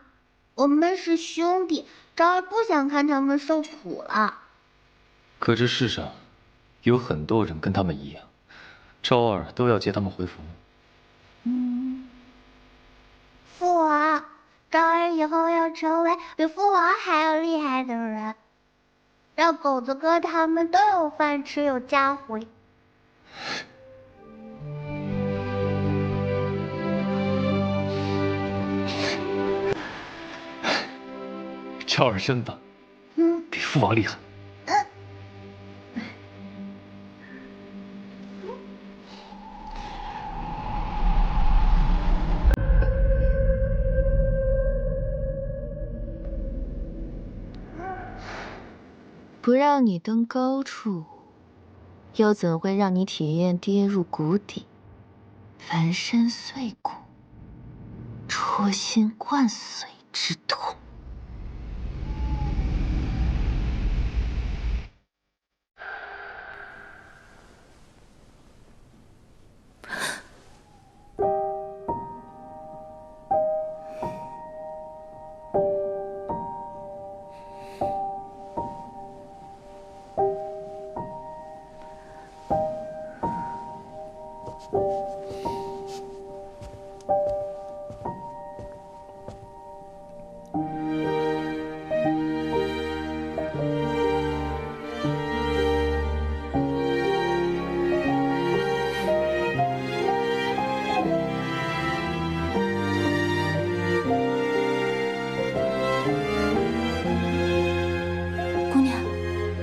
我们是兄弟，昭儿不想看他们受苦了。可这世上有很多人跟他们一样，昭儿都要接他们回府。父王，昭儿以后要成为比父王还要厉害的人，让狗子哥他们都有饭吃，有家回。昭儿真棒，比父王厉害。不让你登高处，又怎会让你体验跌入谷底、翻身碎骨、戳心灌髓之痛？姑娘，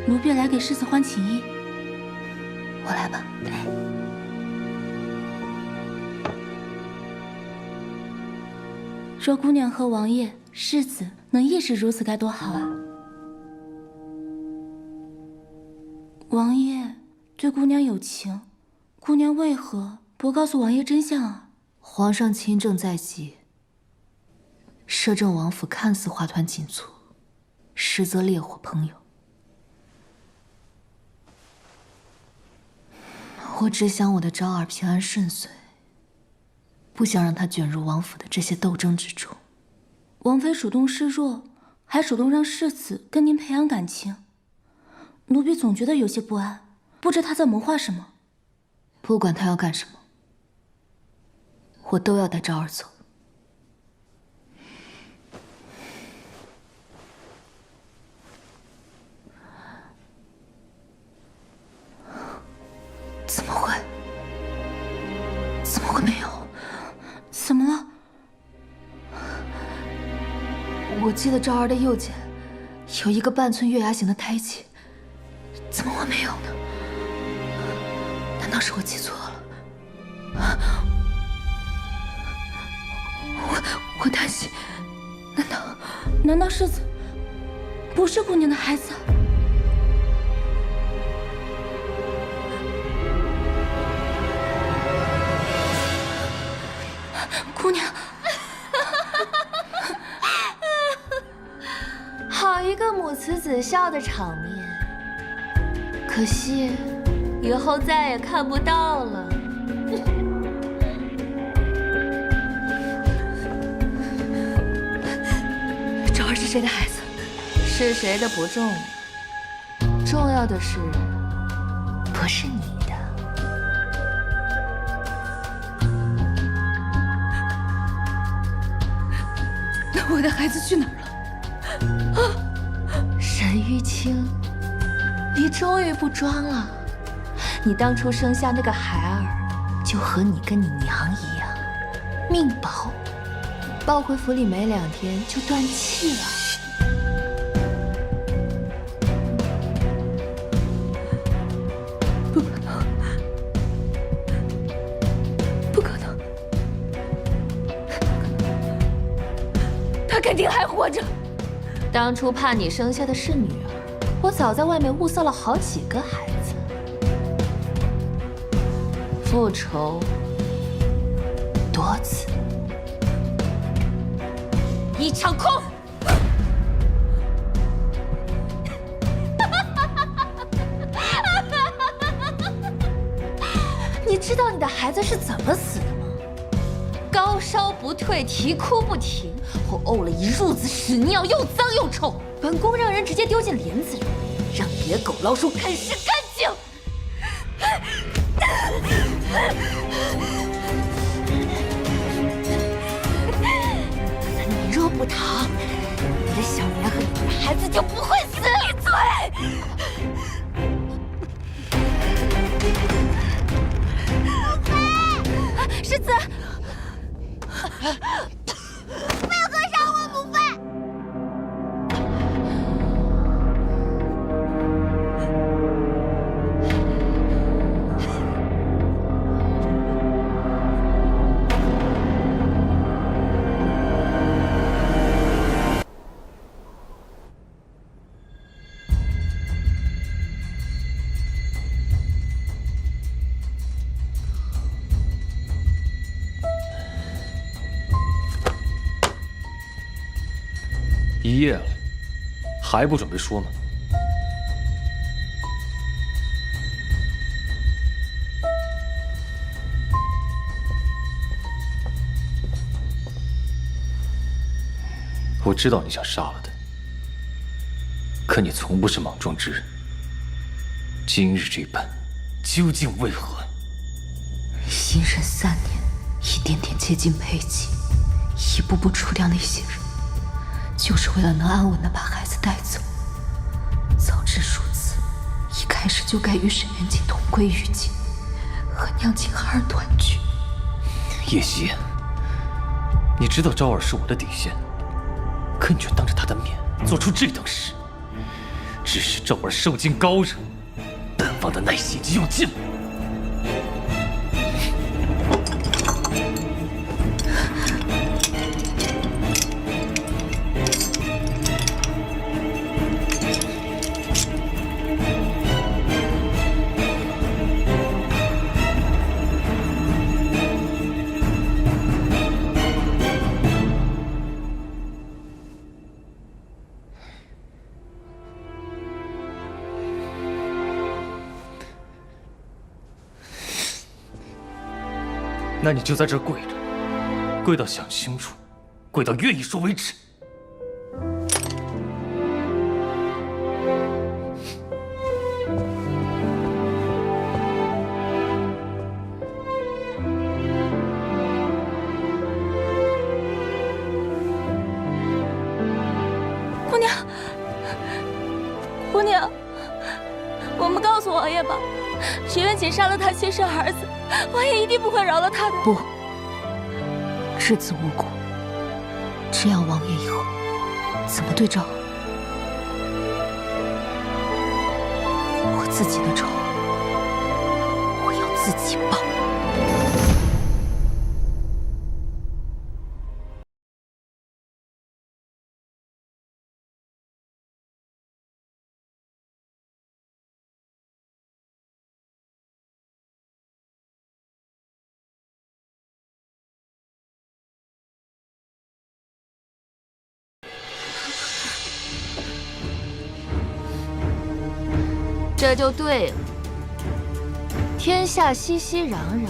奴婢来给世子换寝衣，我来吧。若姑娘和王爷、世子能一直如此，该多好啊！王爷对姑娘有情，姑娘为何不告诉王爷真相啊？皇上亲政在即，摄政王府看似花团锦簇，实则烈火烹油。我只想我的昭儿平安顺遂，不想让她卷入王府的这些斗争之中。王妃主动示弱，还主动让世子跟您培养感情，奴婢总觉得有些不安，不知她在谋划什么。不管她要干什么，我都要带昭儿走。怎么会？怎么会没有？怎么了？我记得昭儿的右肩有一个半寸月牙形的胎记，怎么会没有呢？难道是我记错了？我担心，难道世子不是姑娘的孩子？姑娘，好一个母慈子孝的场面，可惜以后再也看不到了。昭儿是谁的孩子？是谁的不重要，重要的是不是你的。那我的孩子去哪儿了？沈玉清，你终于不装了。你当初生下那个孩儿，就和你跟你娘一样，命薄，抱回府里没2天就断气了。不可能，他肯定还活着。当初怕你生下的是女儿，我早在外面物色了好几个孩子。复仇多次，一场空。你知道你的孩子是怎么死的吗？高烧不退，啼哭不停，后呕了一褥子屎尿，又脏又臭。本宫让人直接丢进帘子里，让野狗老鼠啃食干净。你若不逃，你的小莲和你的孩子就不会死。闭嘴！世子，为何杀我母妃？一夜了，还不准备说吗？我知道你想杀了他，可你从不是莽撞之人。今日这般，究竟为何？新任3年，一点点接近裴寂，一步步除掉那些人，就是为了能安稳地把孩子带走。早知如此，一开始就该与沈元景同归于尽，和娘亲孩儿团聚。叶夕，你知道昭儿是我的底线，可你却当着她的面做出这等事，致使昭儿受尽高热，本王的耐心已经用尽了。那你就在这儿跪着，跪到想清楚，跪到愿意说为止。姑娘，姑娘，我们告诉王爷吧，沈元景杀了他亲生儿子，王爷一定不会饶了他的。不，稚子无辜，这样王爷以后怎么对昭儿？我自己的仇，我要自己报。这就对了。天下熙熙攘攘，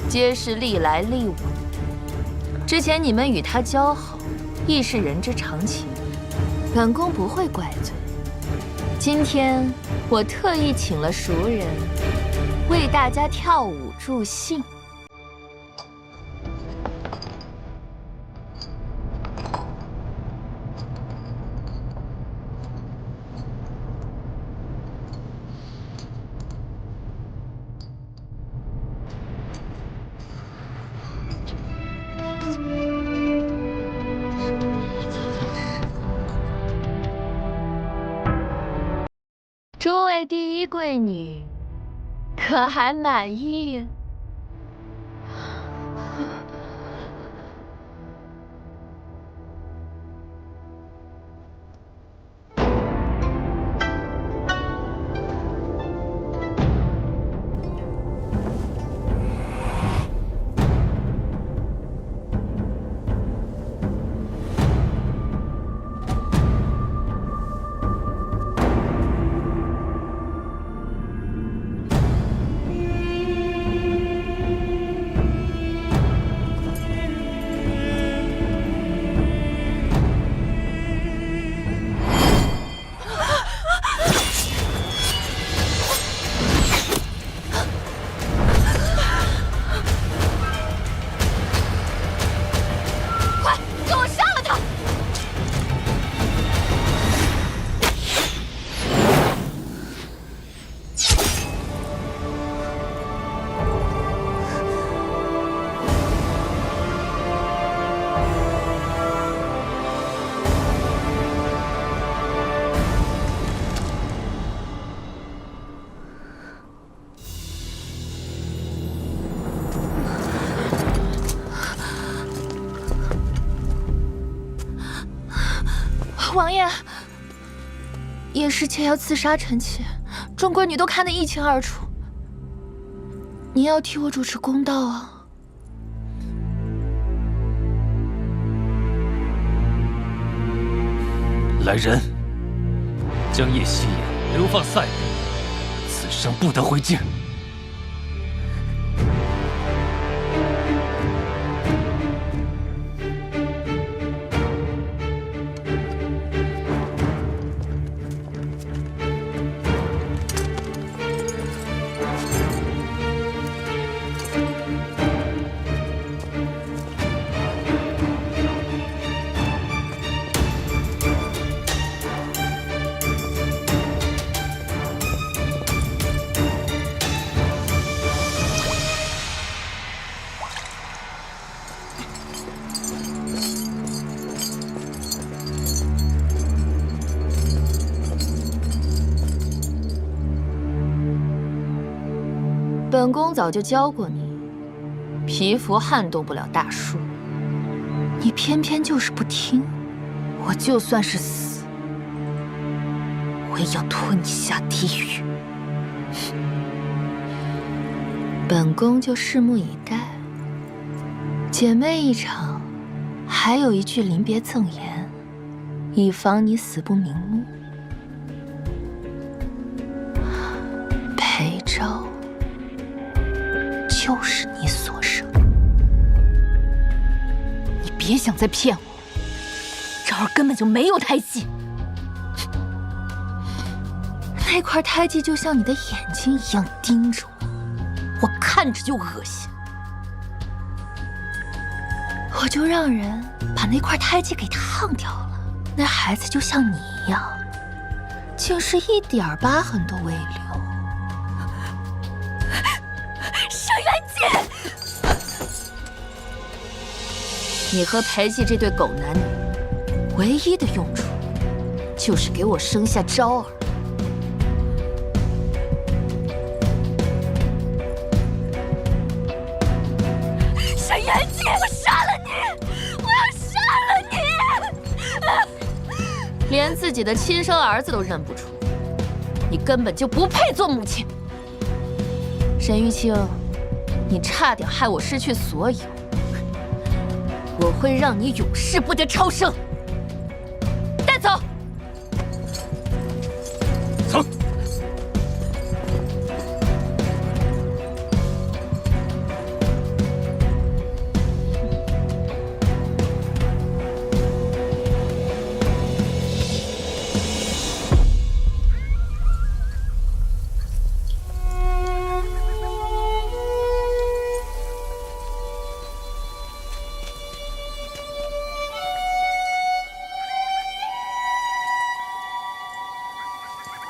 皆是利来利往。之前你们与他交好，亦是人之常情，本宫不会怪罪。今天我特意请了熟人，为大家跳舞助兴。诸位第一贵女，可还满意？王爷，叶侍妾要刺杀臣妾，众贵女都看得一清二楚。您要替我主持公道啊！来人，将叶希言流放塞北，此生不得回京。本宫早就教过你，皮肤撼动不了大树，你偏偏就是不听。我就算是死，我也要拖你下地狱。本宫就拭目以待。姐妹一场，还有一句临别赠言，以防你死不瞑目。裴昭。就是你所生，你别想再骗我，昭儿根本就没有胎记。那块胎记就像你的眼睛一样盯着我，我看着就恶心。我就让人把那块胎记给烫掉了，那孩子就像你一样，竟是一点疤痕都未留。你和裴寂这对狗男女，唯一的用处，就是给我生下昭儿。沈元气，我杀了你！我要杀了你！连自己的亲生儿子都认不出，你根本就不配做母亲。沈玉清，你差点害我失去所有。我会让你永世不得超生。带走。走。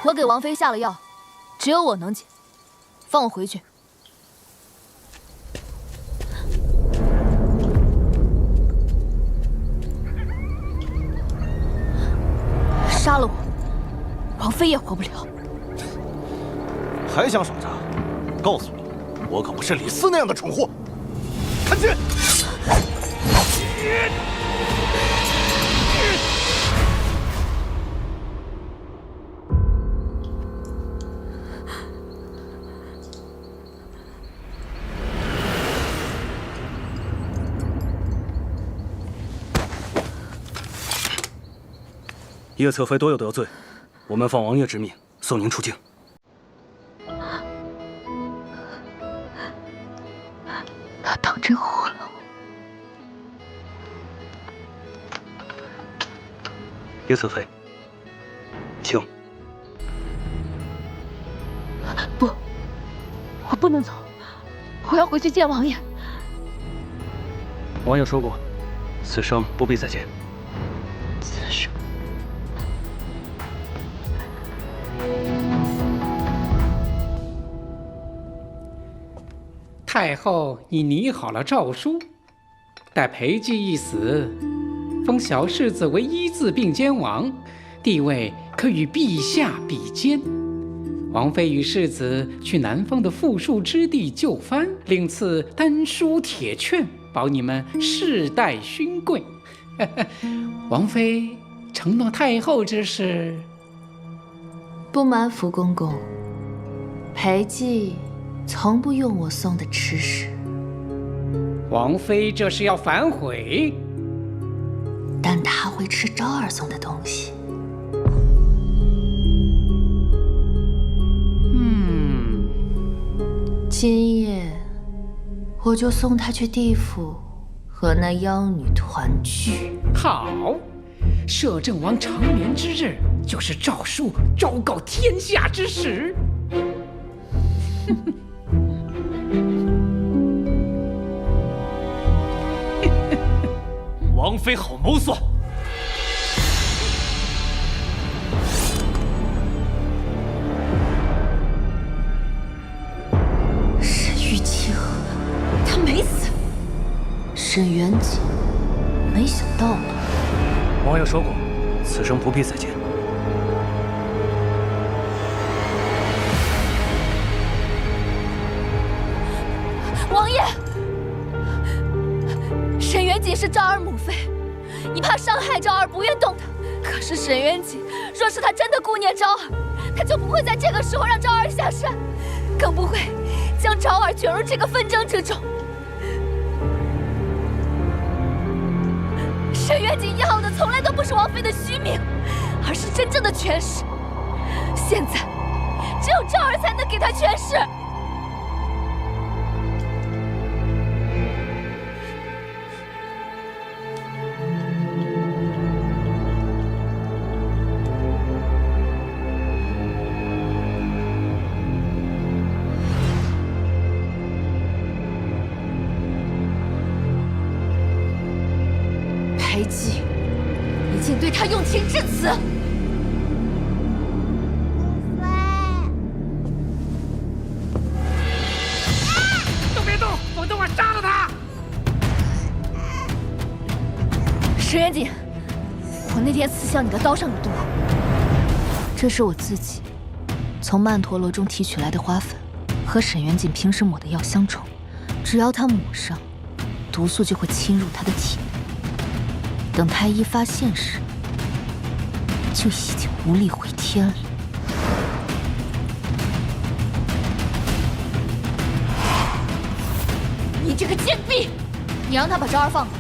我给王妃下了药，只有我能解，放我回去。杀了我，王妃也活不了。还想耍诈？告诉你，我可不是李斯那样的蠢货。看剑！叶侧妃多有得罪，我们奉王爷之命送您出京。他当真活了？叶侧妃，请。不，我不能走，我要回去见王爷。王爷说过，此生不必再见。此生。太后已拟好了诏书，待裴寂一死，封小世子为一字并肩王，地位可与陛下比肩。王妃与世子去南方的富庶之地就藩，另赐丹书铁券，保你们世代勋贵。王妃承诺太后之事。不瞒福公公，裴寂从不用我送的吃食。王妃这是要反悔？但他会吃昭儿送的东西。今夜我就送他去地府和那妖女团聚。好，摄政王长眠之日，就是诏书昭告天下之时。王妃好谋算。沈玉清，他没死。沈元景，没想到吧？王爷说过，此生不必再见。王爷，沈元景是昭儿母妃，你怕伤害昭儿，不愿动她。可是沈元景，若是他真的顾念昭儿，他就不会在这个时候让昭儿下山，更不会将昭儿卷入这个纷争之中。沈元景要的从来都不是王妃的虚名，而是真正的权势。现在，只有昭儿才能给他权势。裴寂已经对他用情至此。都别动，否则我杀了他！沈元景，我那天刺向你的刀上有毒。这是我自己从曼陀罗中提取来的花粉，和沈元景平时抹的药相冲，只要他抹上，毒素就会侵入他的体内。等太医发现时，就已经无力回天了。你这个贱婢！你让他把昭儿放了，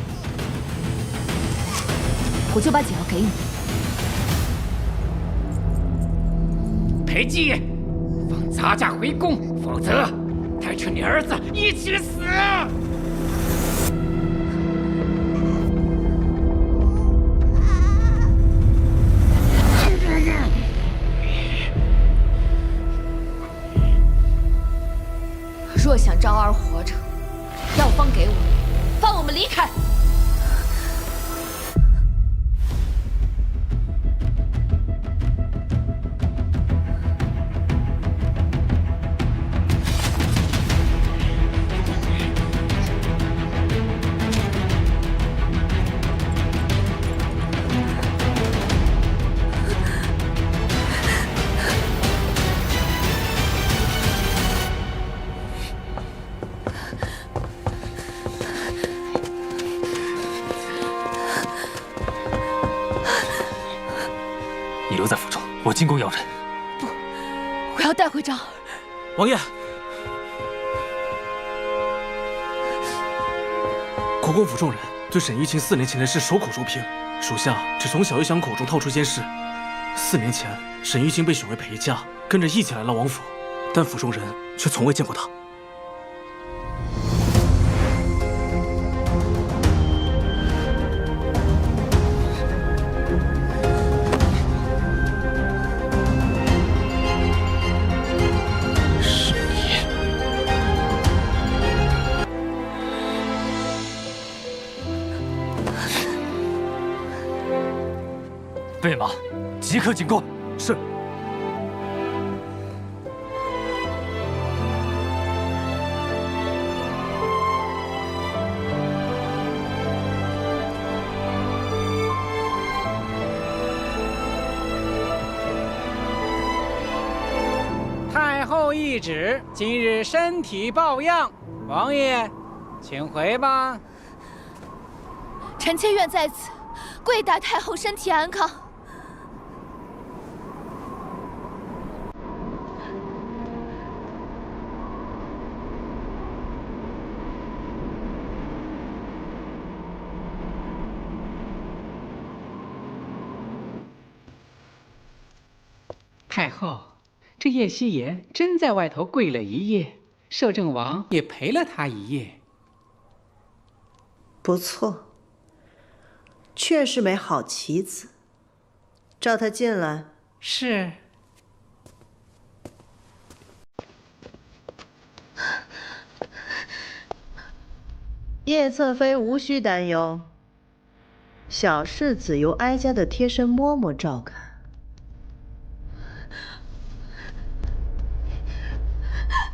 我就把解药给你。裴寂，放杂家回宫，否则带着你儿子一起死！若想昭儿活着，药方给我，放我们离开。你留在府中，我进宫要人。不，我要带回昭儿。王爷，国公府众人对沈玉清4年前的事守口如瓶，属下只从小玉祥口中套出件事。4年前，沈玉清被选为陪嫁，跟着一起来了王府，但府中人却从未见过他。备马，即刻进宫。是。太后懿旨，今日身体抱恙，王爷，请回吧。臣妾愿在此跪拜太后身体安康。太后，这叶希言真在外头跪了一夜，摄政王也陪了他一夜。不错，确是枚好棋子。召他进来。是。叶侧妃无需担忧，小世子由哀家的贴身嬷嬷照看。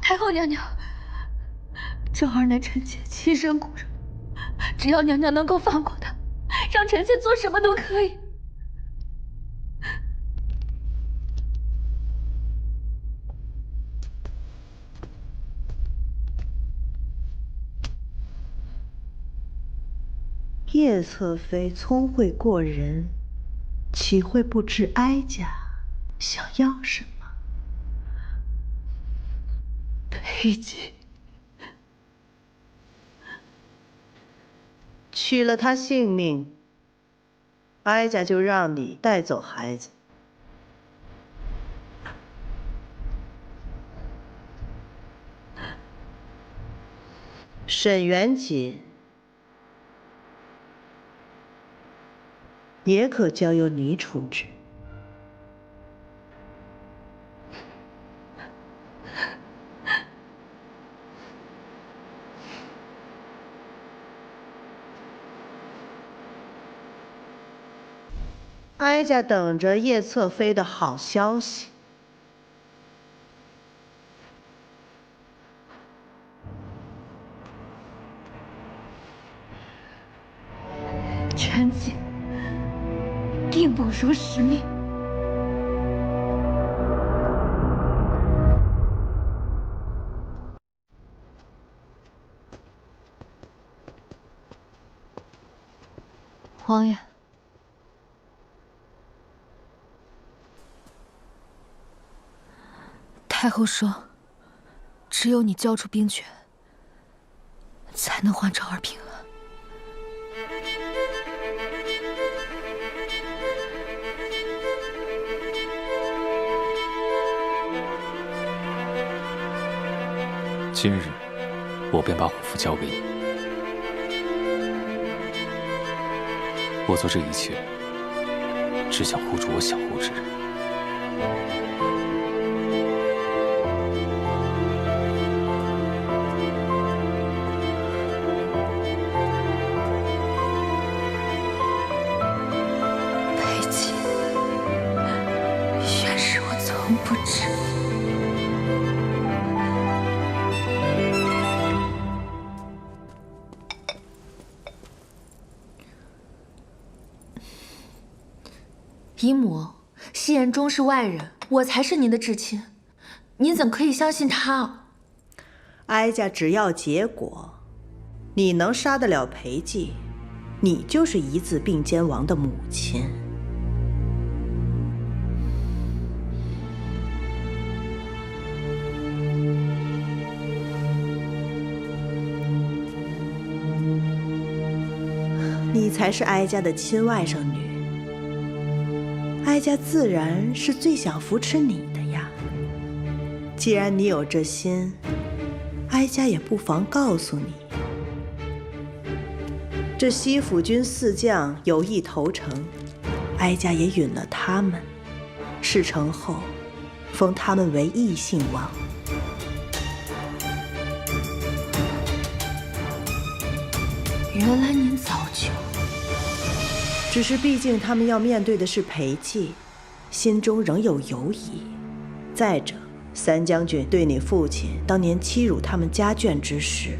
太后娘娘，这儿乃臣妾亲生骨肉，只要娘娘能够放过他，让臣妾做什么都可以。叶侧妃聪慧过人，岂会不知哀家想要什么？裴姬，取了他性命，哀家就让你带走孩子。沈元锦也可交由你处置。哀家等着叶侧妃的好消息。臣妾定不辱使命。王爷，太后说，只有你交出兵权，才能还昭儿平安。今日，我便把虎符交给你。我做这一切，只想护住我想护之人。裴姬，原是我从不知。姨母，夕颜终是外人，我才是您的至亲，您怎可以相信他？哀家只要结果，你能杀得了裴寂，你就是一字并肩王的母亲。你才是哀家的亲外甥女。哀家自然是最想扶持你的呀。既然你有这心，哀家也不妨告诉你，这西府军4将有意投诚，哀家也允了他们。事成后，封他们为异姓王。原来您早就……只是毕竟他们要面对的是裴寂，心中仍有犹疑。再者，3将军对你父亲当年欺辱他们家眷之事，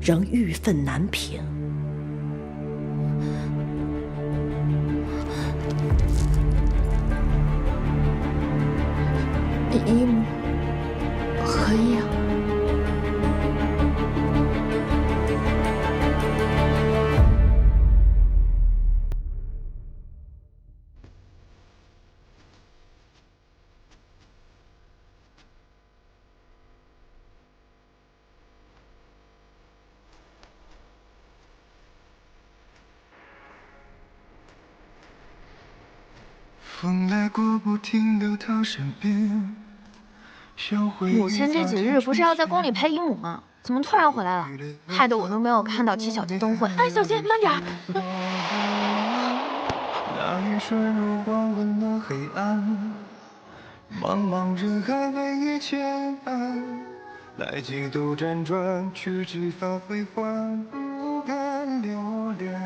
仍郁愤难平。姨母，何意啊？风来过不停流淌身边，母亲这几日不是要在宫里陪姨母吗？怎么突然回来了？害得我都没有看到七小节灯会。哎，小姐，慢点儿。那雨水如光温暖黑暗，茫茫人海为一牵绊，来几度辗转，去几番回环，不敢留恋。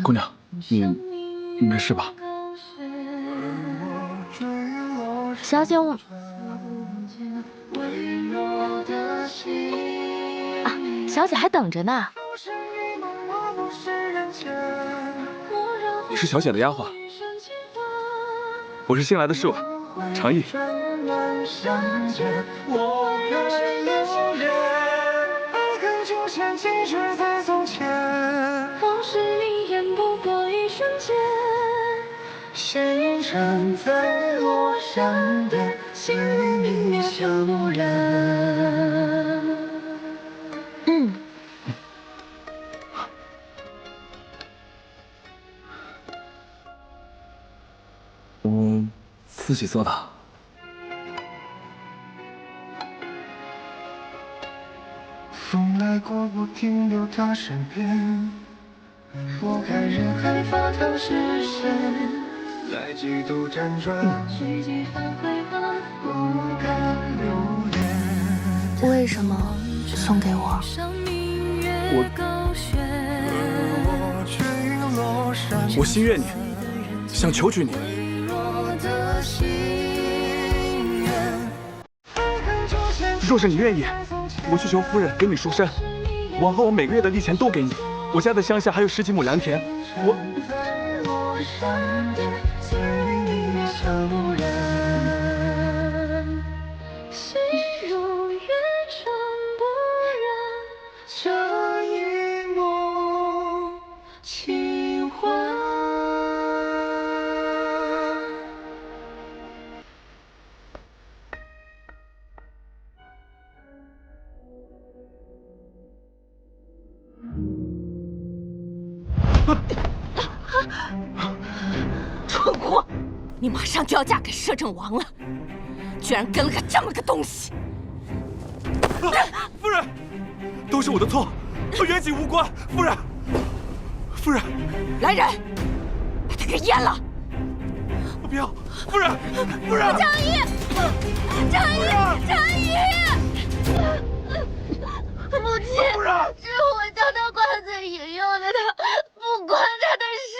姑娘，你没事吧？小姐，我小姐还等着呢。你是小姐的丫鬟，我是新来的侍卫，常毅。星辰在落山的岁月悄然。我自己做的。风来过不停留他身边，拨开人海发烫视线。来几度辗转，去几番回环，不敢留恋。为什么送给我？我心悦你，想求娶你。若是你愿意，我去求夫人给你赎身，往后我每个月的利钱都给你。我家在乡下还有10几亩良田，蠢货！你马上就要嫁给摄政王了，居然跟了个这么个东西！夫人，都是我的错，和远景无关。夫人，夫人，来人，把他给阉了！我不要，夫人，夫人！常毅，常毅！母亲，是我将他挂在引诱的，他不关他的事。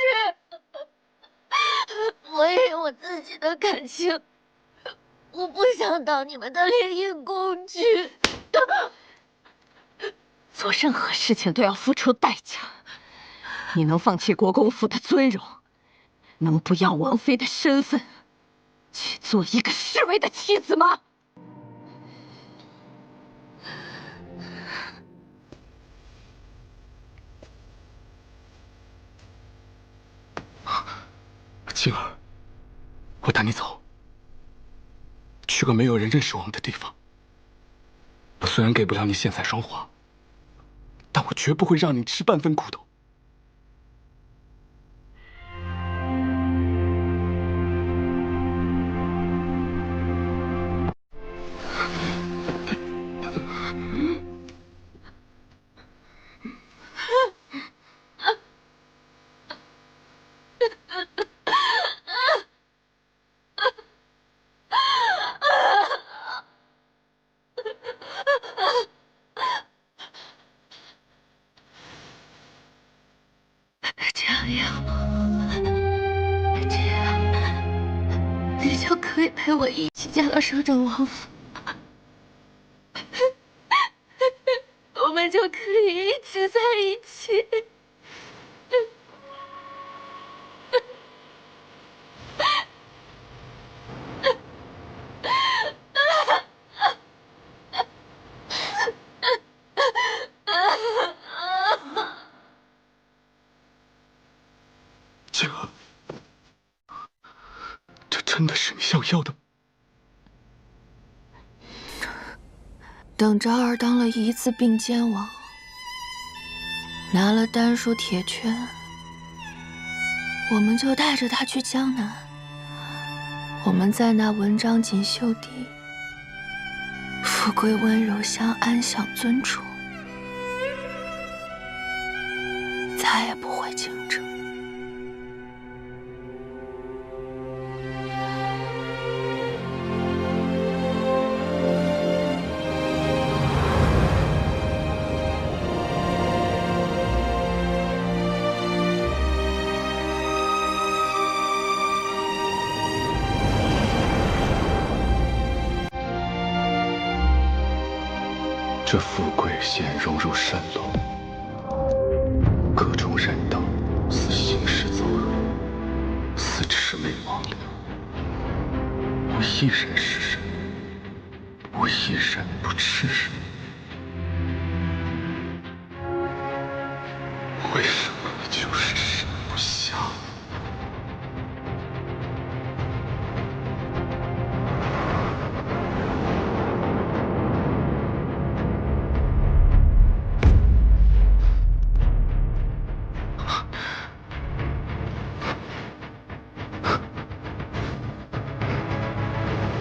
我也有我自己的感情，我不想当你们的联姻工具。做任何事情都要付出代价。你能放弃国公府的尊荣，能不要王妃的身份，去做一个侍卫的妻子吗？静儿，我带你走，去个没有人认识我们的地方。我虽然给不了你现在双花，但我绝不会让你吃半分苦头。这样，你就可以陪我一起嫁到摄政王府，我们就可以一直在一起。静儿，这真的是你想要的吗？等昭儿当了一次并肩王，拿了丹书铁圈，我们就带着他去江南，我们在那文章锦绣地，富贵温柔乡安享尊处，再也不会竞争。这富贵现融入蜃楼，各种人道，似行尸走肉，似魑魅魍魉，无一人是人，无一人不吃人。